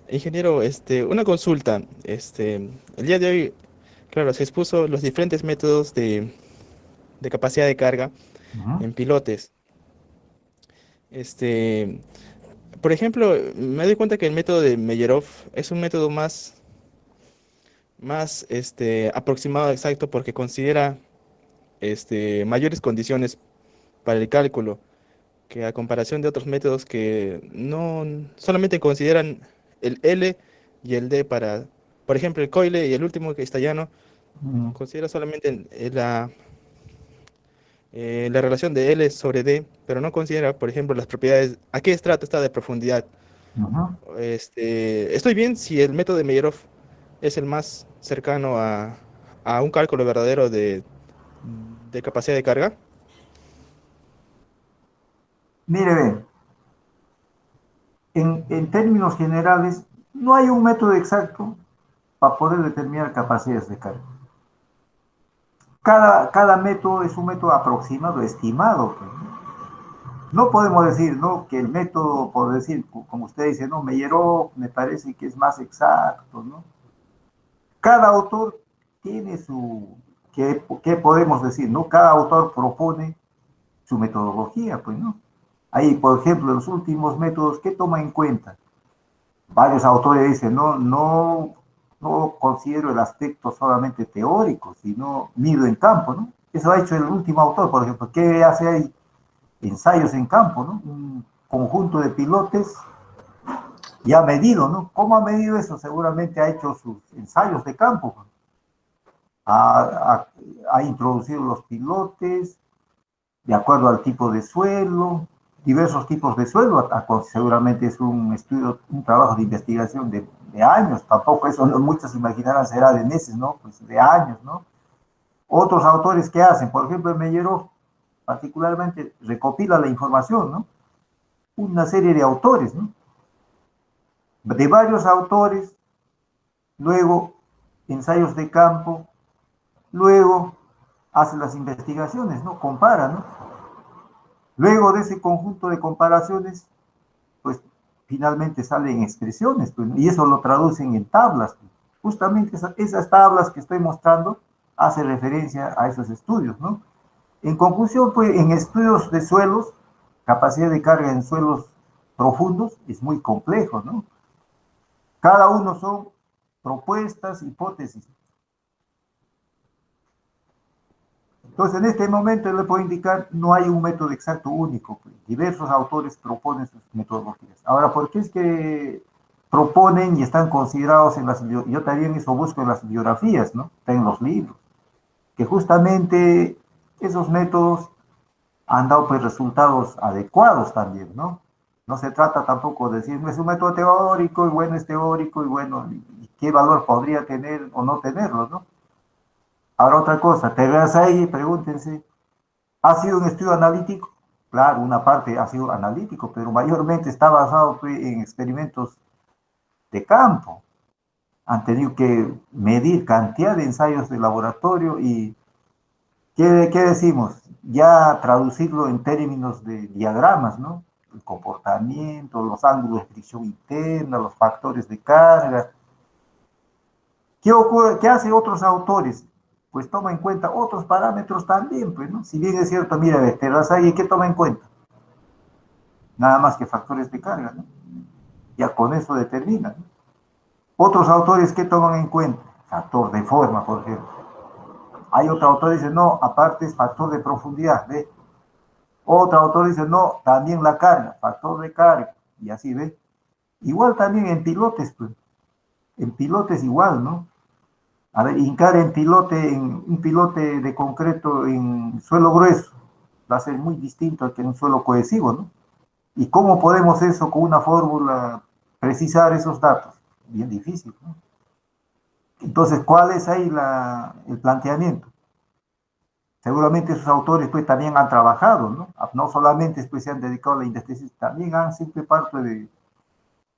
Ingeniero, una consulta. El día de hoy, claro, se expuso los diferentes métodos de capacidad de carga en pilotes. Por ejemplo, me doy cuenta que el método de Meyerov es un método más aproximado exacto porque considera mayores condiciones para el cálculo que a comparación de otros métodos que no solamente consideran el L y el D para, por ejemplo, el Coyle y el último que está llano, considera solamente la relación de L sobre D, pero no considera, por ejemplo, las propiedades, a qué estrato está de profundidad. Estoy bien si el método de Meyerov es el más cercano a un cálculo verdadero de capacidad de carga. Mire, ve, en términos generales, no hay un método exacto para poder determinar capacidades de carga. Cada método es un método aproximado, estimado. Pues. No podemos decir, ¿no?, que el método, por decir, como usted dice, no, Meyerov me parece que es más exacto, ¿no? Cada autor tiene ¿qué podemos decir, no? Cada autor propone su metodología, pues, ¿no? Ahí, por ejemplo, los últimos métodos, ¿qué toma en cuenta? Varios autores dicen, no considero el aspecto solamente teórico, sino mido en campo, ¿no? Eso ha hecho el último autor, por ejemplo. ¿Qué hace ahí? Ensayos en campo, ¿no? Un conjunto de pilotes y ha medido, ¿no? ¿Cómo ha medido eso? Seguramente ha hecho sus ensayos de campo. Ha introducido los pilotes de acuerdo al tipo de suelo, diversos tipos de suelo, seguramente es un estudio, un trabajo de investigación de años, tampoco eso muchos imaginarán será de meses, ¿no? Pues de años, ¿no? Otros autores que hacen, por ejemplo, Meyerov particularmente recopila la información, ¿no? Una serie de autores, ¿no? De varios autores, luego ensayos de campo, luego hace las investigaciones, ¿no? Compara, ¿no? Luego de ese conjunto de comparaciones, pues finalmente salen expresiones, pues, y eso lo traducen en tablas. Pues. Justamente esas tablas que estoy mostrando hacen referencia a esos estudios, ¿no? En conclusión, pues en estudios de suelos, capacidad de carga en suelos profundos es muy complejo, ¿no? Cada uno son propuestas, hipótesis. Entonces, en este momento le puedo indicar, no hay un método exacto único. Pues. Diversos autores proponen sus metodologías. Ahora, ¿por qué es que proponen y están considerados en las... Yo también eso busco en las biografías, ¿no? Está en los libros. Que justamente esos métodos han dado pues resultados adecuados también, ¿no? No se trata tampoco de decir, no es un método teórico y bueno, es teórico y bueno, y qué valor podría tener o no tenerlo, ¿no? Ahora otra cosa, te veas ahí y pregúntense, ¿ha sido un estudio analítico? Claro, una parte ha sido analítico, pero mayormente está basado pues, en experimentos de campo. Han tenido que medir cantidad de ensayos de laboratorio y ¿qué decimos? Ya traducirlo en términos de diagramas, ¿no? El comportamiento, los ángulos de fricción interna, los factores de carga. ¿Qué ocurre? ¿Qué hacen otros autores? Pues toma en cuenta otros parámetros también, pues, ¿no? Si bien es cierto, mira, de Terrazaghi, ¿qué toma en cuenta? Nada más que factores de carga, ¿no? Ya con eso determina, ¿no? Otros autores, ¿qué toman en cuenta? Factor de forma, por ejemplo. Hay otro autor que dice, no, aparte es factor de profundidad, ¿ve? Otro autor dice, no, también la carga, factor de carga, y así, ¿ve? Igual también en pilotes, pues. En pilotes igual, ¿no? A ver, hincar en un pilote de concreto en suelo grueso, va a ser muy distinto que un suelo cohesivo, ¿no? ¿Y cómo podemos eso con una fórmula precisar esos datos? Bien difícil, ¿no? Entonces, ¿cuál es ahí el planteamiento? Seguramente esos autores pues también han trabajado, ¿no? No solamente pues, se han dedicado a la investigación, también han sido parte de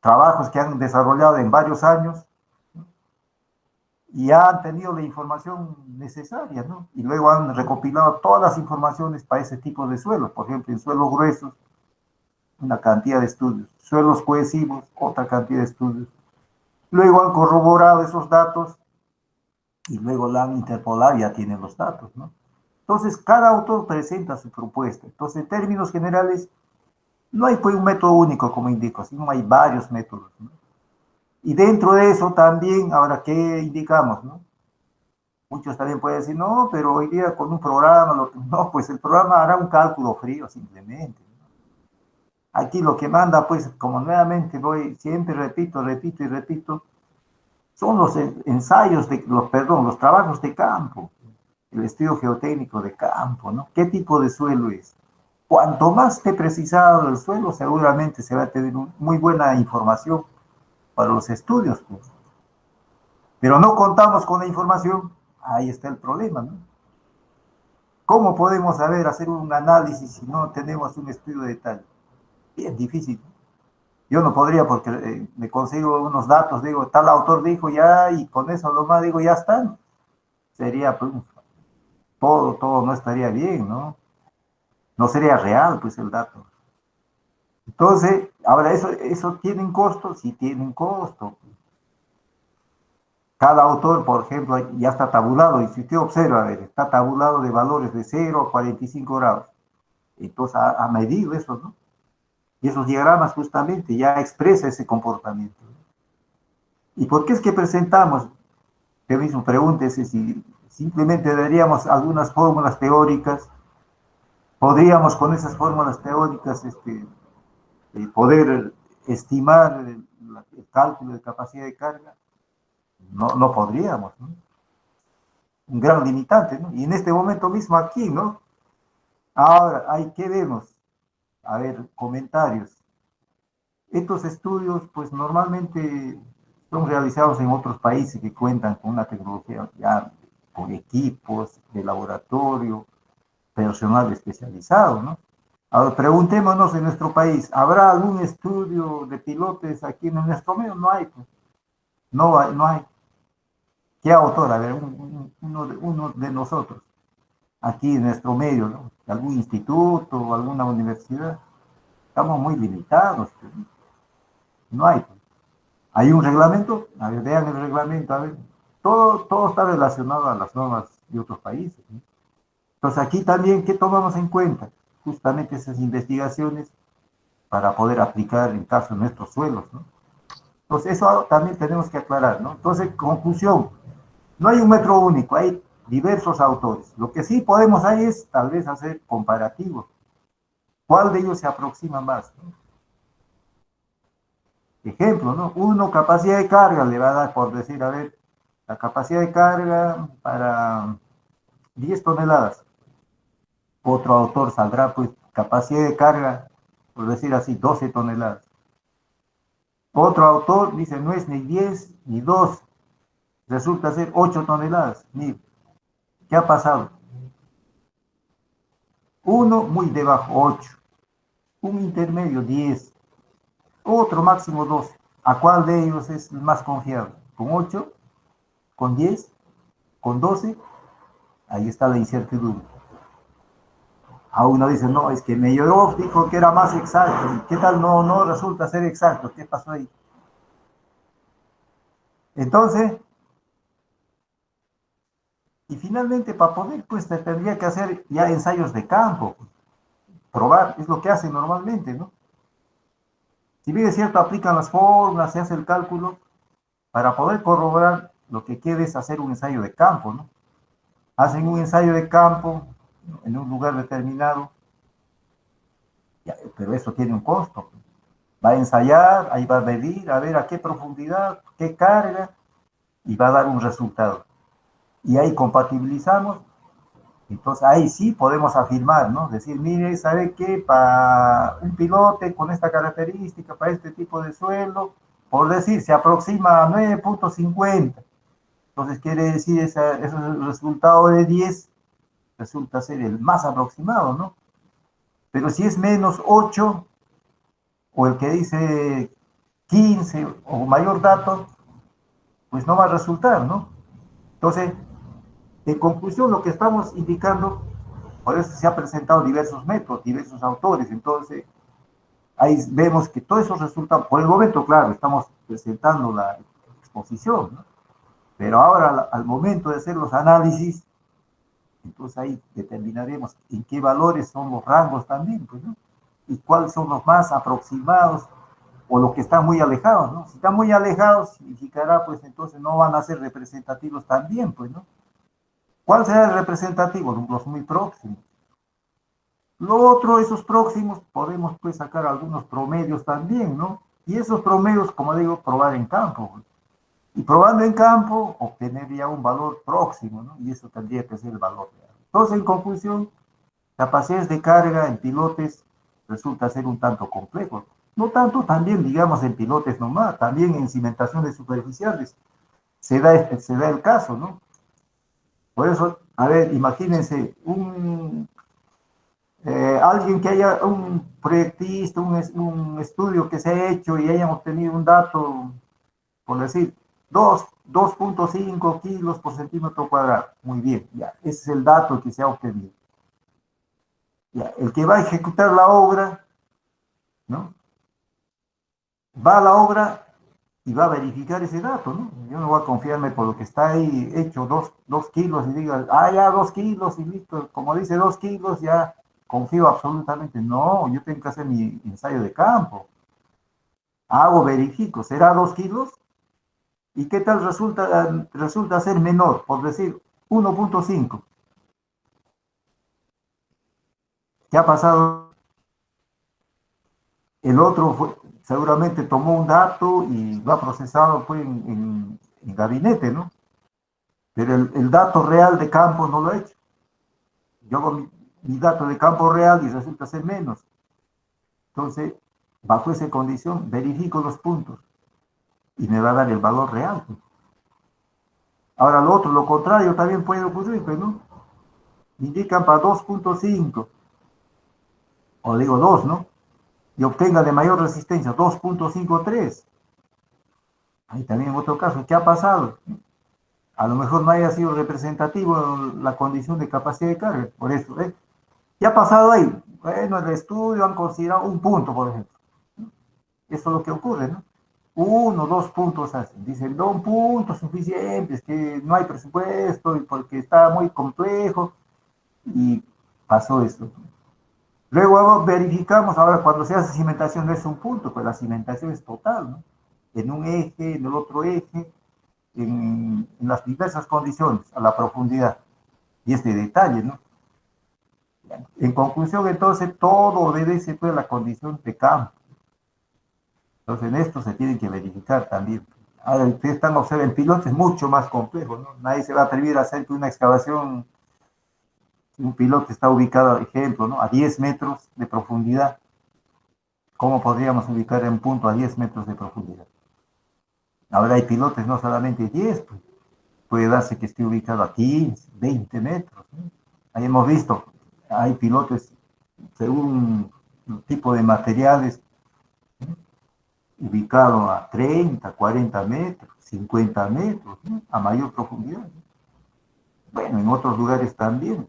trabajos que han desarrollado en varios años, ¿no? Y han tenido la información necesaria, ¿no? Y luego han recopilado todas las informaciones para ese tipo de suelos. Por ejemplo, en suelos gruesos, una cantidad de estudios. Suelos cohesivos, otra cantidad de estudios. Luego han corroborado esos datos y luego la han interpolado y ya tienen los datos, ¿no? Entonces, cada autor presenta su propuesta. Entonces, en términos generales, no hay pues un método único, como indico, sino hay varios métodos, ¿no? Y dentro de eso también, ahora, ¿qué indicamos, no? Muchos también pueden decir, no, pero hoy día con un programa, no, pues el programa hará un cálculo frío simplemente. Aquí lo que manda, pues, como nuevamente voy, siempre repito y repito, son los ensayos, los trabajos de campo, el estudio geotécnico de campo, ¿no? ¿Qué tipo de suelo es? Cuanto más esté precisado el suelo, seguramente se va a tener muy buena información para los estudios, pues. Pero no contamos con la información, ahí está el problema, ¿no? ¿Cómo podemos saber hacer un análisis si no tenemos un estudio de detalle? Bien difícil. Yo no podría porque me consigo unos datos, digo, tal autor dijo ya, y con eso nomás digo, ya están. Sería, pues, todo no estaría bien, ¿no? No sería real, pues, el dato. Entonces, ahora, ¿eso tiene un costo? Sí tiene un costo. Cada autor, por ejemplo, ya está tabulado, y si usted observa, a ver, está tabulado de valores de 0 a 45 grados. Entonces, ha medido eso, ¿no? Y esos diagramas justamente ya expresa ese comportamiento. ¿Y por qué es que presentamos? Usted mismo pregúntese si simplemente daríamos algunas fórmulas teóricas, podríamos con esas fórmulas teóricas poder estimar el cálculo de capacidad de carga. No podríamos, ¿no? Un gran limitante, ¿no? Y en este momento mismo aquí, ¿no? Ahora, ¿qué vemos? A ver, comentarios. Estos estudios, pues normalmente son realizados en otros países que cuentan con una tecnología ya con equipos de laboratorio, personal especializado, ¿no? Ahora, preguntémonos en nuestro país, ¿habrá algún estudio de pilotes aquí en nuestro medio? No hay, pues. No hay. ¿Qué autor? A ver, uno de nosotros, aquí en nuestro medio, ¿no? ¿Algún instituto o alguna universidad? Estamos muy limitados, pues. No hay. ¿Hay un reglamento? A ver, vean el reglamento, a ver. Todo está relacionado a las normas de otros países, ¿no? Entonces aquí también, ¿qué tomamos en cuenta? Justamente esas investigaciones para poder aplicar en caso de nuestros suelos, ¿no? Entonces eso también tenemos que aclarar, ¿no? Entonces, conclusión, no hay un método único, hay diversos autores. Lo que sí podemos ahí es tal vez hacer comparativos. ¿Cuál de ellos se aproxima más, ¿no? Ejemplo, ¿no? Uno, capacidad de carga, le va a dar, por decir, a ver, la capacidad de carga para 10 toneladas. Otro autor saldrá, pues, capacidad de carga, por decir así, 12 toneladas. Otro autor dice, no es ni 10 ni 2, resulta ser 8 toneladas. Mire, ¿qué ha pasado? Uno muy debajo, 8. Un intermedio, 10. Otro máximo 12. ¿A cuál de ellos es el más confiable? ¿Con 8? ¿Con 10? ¿Con 12? Ahí está la incertidumbre. A uno dice, no, es que Meyerhoff dijo que era más exacto. ¿Qué tal? No resulta ser exacto. ¿Qué pasó ahí? Entonces, y finalmente para poder, pues tendría que hacer ya ensayos de campo. Probar, es lo que hacen normalmente, ¿no? Si bien es cierto, aplican las fórmulas, se hace el cálculo, para poder corroborar lo que quiere es hacer un ensayo de campo, ¿no? Hacen un ensayo de campo en un lugar determinado, pero eso tiene un costo. Va a ensayar, ahí va a medir, a ver a qué profundidad, qué carga, y va a dar un resultado. Y ahí compatibilizamos Entonces ahí sí podemos afirmar, ¿no? Decir, mire, ¿sabe qué? Para un pilote con esta característica, para este tipo de suelo, por decir, se aproxima a 9.50. Entonces quiere decir, ese resultado de 10 resulta ser el más aproximado, ¿no? Pero si es menos 8, o el que dice 15 o mayor dato, pues no va a resultar, ¿no? Entonces, en conclusión, lo que estamos indicando, por eso se han presentado diversos métodos, diversos autores, entonces ahí vemos que todos esos resultados, por el momento, claro, estamos presentando la exposición, ¿no? Pero ahora, al momento de hacer los análisis, entonces ahí determinaremos en qué valores son los rangos también, pues, ¿no? Y cuáles son los más aproximados o los que están muy alejados, ¿no? Si están muy alejados, significará, pues, entonces no van a ser representativos también, pues, ¿no? ¿Cuál será el representativo? Los muy próximos. Lo otro, esos próximos, podemos, pues, sacar algunos promedios también, ¿no? Y esos promedios, como digo, probar en campo, ¿no? Y probando en campo, obtener ya un valor próximo, ¿no? Y eso tendría que ser el valor real. Entonces, en conclusión, capacidades de carga en pilotes resulta ser un tanto complejo. No tanto también, digamos, en pilotes nomás, también en cimentaciones superficiales se da el caso, ¿no? Por eso, a ver, imagínense, alguien que haya, un proyectista, un estudio que se ha hecho y hayan obtenido un dato, por decir, 2.5 kilos por centímetro cuadrado. Muy bien, ya, ese es el dato que se ha obtenido. Ya, el que va a ejecutar la obra, ¿no? Va a la obra y va a verificar ese dato, ¿no? Yo no voy a confiarme por lo que está ahí hecho 2 kilos y diga, ya 2 kilos y listo, como dice 2 kilos, ya confío absolutamente. No, yo tengo que hacer mi ensayo de campo. Hago, verifico, ¿será 2 kilos? ¿Y qué tal resulta ser menor? Por decir, 1.5. ¿Qué ha pasado? El otro seguramente tomó un dato y lo ha procesado pues, en gabinete, ¿no? Pero el dato real de campo no lo ha hecho. Yo hago mi dato de campo real y resulta ser menos. Entonces, bajo esa condición, verifico los puntos y me va a dar el valor real. Ahora, lo contrario también puede ocurrir, pues, ¿no? Indican para 2.5, o digo 2, ¿no? Y obtenga de mayor resistencia 2.53. Ahí también en otro caso, ¿qué ha pasado? A lo mejor no haya sido representativo la condición de capacidad de carga, por eso, ¿eh? ¿Qué ha pasado ahí? Bueno, el estudio han considerado un punto, por ejemplo. Eso es lo que ocurre, ¿no? 1, 2 puntos hacen. Dicen, 2 puntos suficientes, que no hay presupuesto y porque está muy complejo. Y pasó esto. Luego verificamos, ahora cuando se hace cimentación no es un punto, pues la cimentación es total, ¿no? En un eje, en el otro eje, en las diversas condiciones, a la profundidad. Y este detalle, ¿no? En conclusión, entonces, todo obedece pues, a la condición de campo. Entonces, en esto se tiene que verificar también. Ahora, ustedes están observando, el piloto es mucho más complejo, ¿no? Nadie se va a atrever a hacer una excavación. Un piloto está ubicado, ejemplo, ¿no? A 10 metros de profundidad. ¿Cómo podríamos ubicar en punto a 10 metros de profundidad? Ahora hay pilotes no solamente 10, pues, puede darse que esté ubicado a 15, 20 metros, ¿no? Ahí hemos visto, hay pilotes según el tipo de materiales, ¿no? Ubicado a 30, 40 metros, 50 metros, ¿no? A mayor profundidad, ¿no? Bueno, en otros lugares también,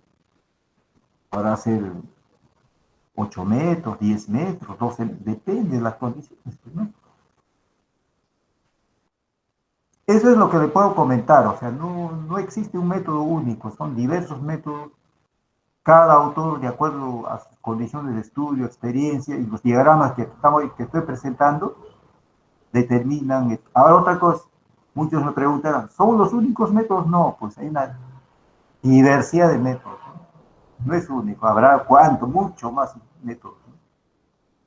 para hacer 8 metros, 10 metros, 12, depende de las condiciones, ¿no? Eso es lo que le puedo comentar, o sea, no existe un método único, son diversos métodos, cada autor de acuerdo a sus condiciones de estudio, experiencia y los diagramas que estoy presentando determinan. Ahora otra cosa, muchos me preguntarán, ¿son los únicos métodos? No, pues hay una diversidad de métodos, no es único, habrá mucho más métodos, ¿no?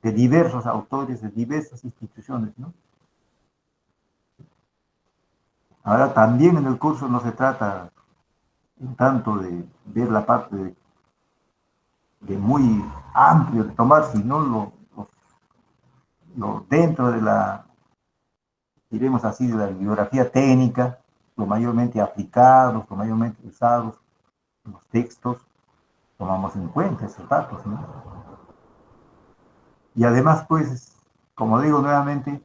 De diversos autores, de diversas instituciones, ¿no? Ahora también en el curso no se trata en tanto de ver la parte de muy amplio de tomar, sino lo dentro de la, diremos así, de la bibliografía técnica, lo mayormente aplicados, lo mayormente usados en los textos, tomamos en cuenta esos datos, ¿no? Y además, pues, como digo nuevamente,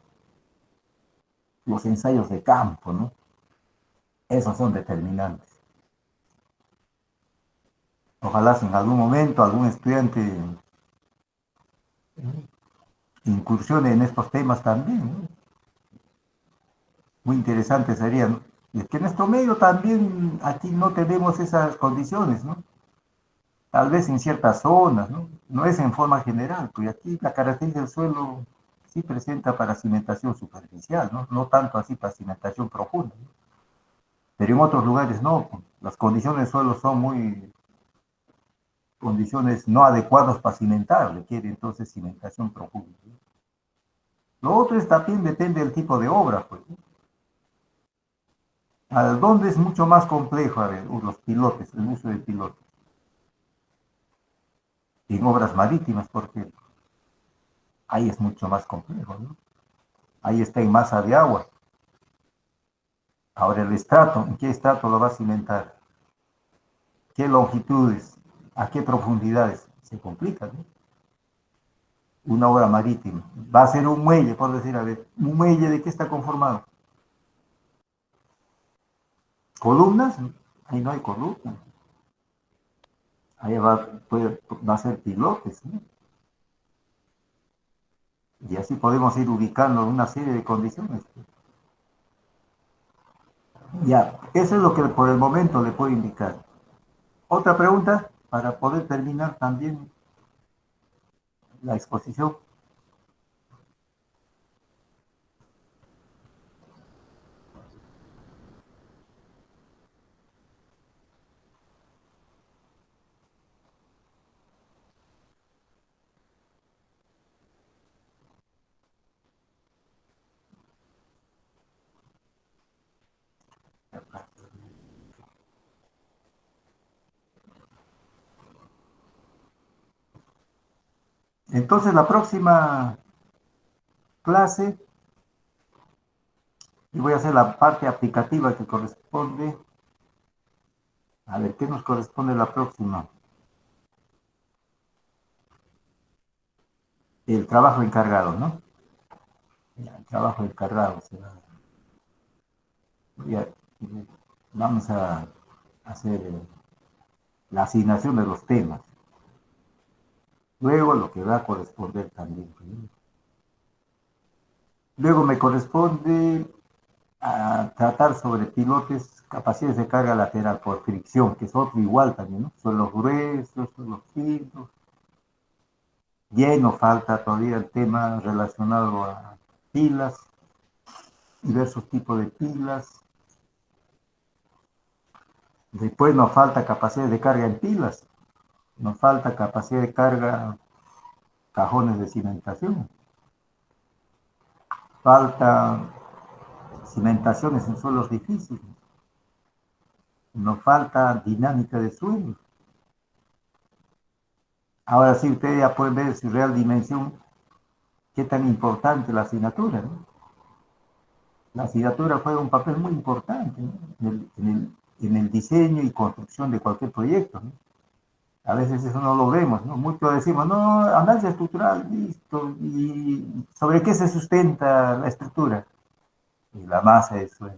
los ensayos de campo, ¿no? Esos son determinantes. Ojalá si en algún momento algún estudiante incursione en estos temas también, ¿no? Muy interesante sería, ¿no? Y es que en nuestro medio también aquí no tenemos esas condiciones, ¿no? Tal vez en ciertas zonas, ¿no? No es en forma general, porque aquí la característica del suelo sí presenta para cimentación superficial, ¿no? No tanto así para cimentación profunda, ¿no? Pero en otros lugares no, las condiciones del suelo son muy condiciones no adecuadas para cimentar, requiere entonces cimentación profunda, ¿no? Lo otro es también depende del tipo de obra, pues, ¿no? Al donde es mucho más complejo, a ver, los pilotes, el uso de pilotes. En obras marítimas, porque ahí es mucho más complejo, ¿no? Ahí está en masa de agua. Ahora el estrato, ¿en qué estrato lo va a cimentar? ¿Qué longitudes? ¿A qué profundidades? Se complica, ¿no? Una obra marítima. Va a ser un muelle, por decir, a ver, ¿un muelle de qué está conformado? ¿Columnas? Ahí no hay columnas. Ahí va a ser pilotes, ¿no? Y así podemos ir ubicando una serie de condiciones. Ya, eso es lo que por el momento le puedo indicar. Otra pregunta para poder terminar también la exposición. Entonces, la próxima clase, y voy a hacer la parte aplicativa que corresponde. A ver, ¿qué nos corresponde la próxima? El trabajo encargado, ¿no? Ya, el trabajo encargado será. Ya, vamos a hacer la asignación de los temas. Luego lo que va a corresponder también. Luego me corresponde a tratar sobre pilotes, capacidades de carga lateral por fricción, que es otro igual también, ¿no? Suelos gruesos, suelos finos. Ya nos falta todavía el tema relacionado a pilas, diversos tipos de pilas. Después nos falta capacidad de carga en pilas. Nos falta capacidad de carga cajones de cimentación. Falta cimentaciones en suelos difíciles. Nos falta dinámica de suelos. Ahora sí, ustedes ya pueden ver su real dimensión, qué tan importante la asignatura, ¿no? La asignatura juega un papel muy importante, ¿no? en el diseño y construcción de cualquier proyecto, ¿no? A veces eso no lo vemos, ¿no? Muchos decimos, no, análisis estructural, listo. ¿Y sobre qué se sustenta la estructura? Y la masa del suelo.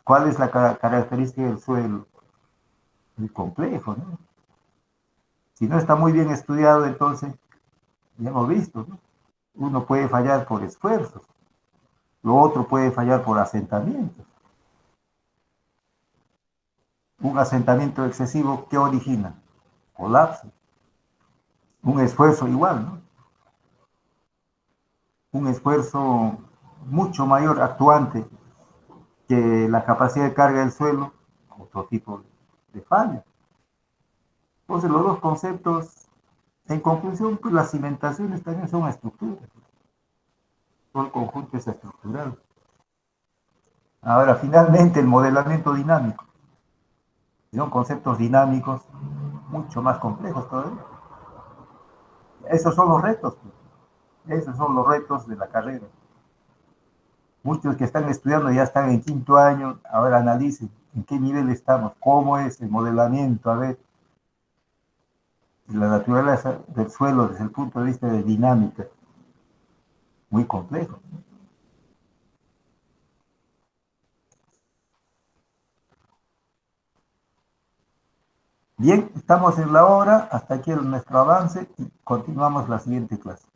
¿Cuál es la característica del suelo? Muy complejo, ¿no? Si no está muy bien estudiado, entonces, ya hemos visto, ¿no? Uno puede fallar por esfuerzos, lo otro puede fallar por asentamientos. Un asentamiento excesivo, ¿qué origina? Colapso. Un esfuerzo igual, ¿no? Un esfuerzo mucho mayor actuante que la capacidad de carga del suelo, otro tipo de falla. Entonces, los dos conceptos, en conclusión, pues las cimentaciones también son estructuras. Todo el conjunto es estructural. Ahora, finalmente, el modelamiento dinámico. Son conceptos dinámicos mucho más complejos todavía. Esos son los retos. Esos son los retos de la carrera. Muchos que están estudiando ya están en 5º año, ahora analicen en qué nivel estamos, cómo es el modelamiento, a ver, la naturaleza del suelo desde el punto de vista de dinámica. Muy complejo. Bien, estamos en la hora, hasta aquí nuestro avance y continuamos la siguiente clase.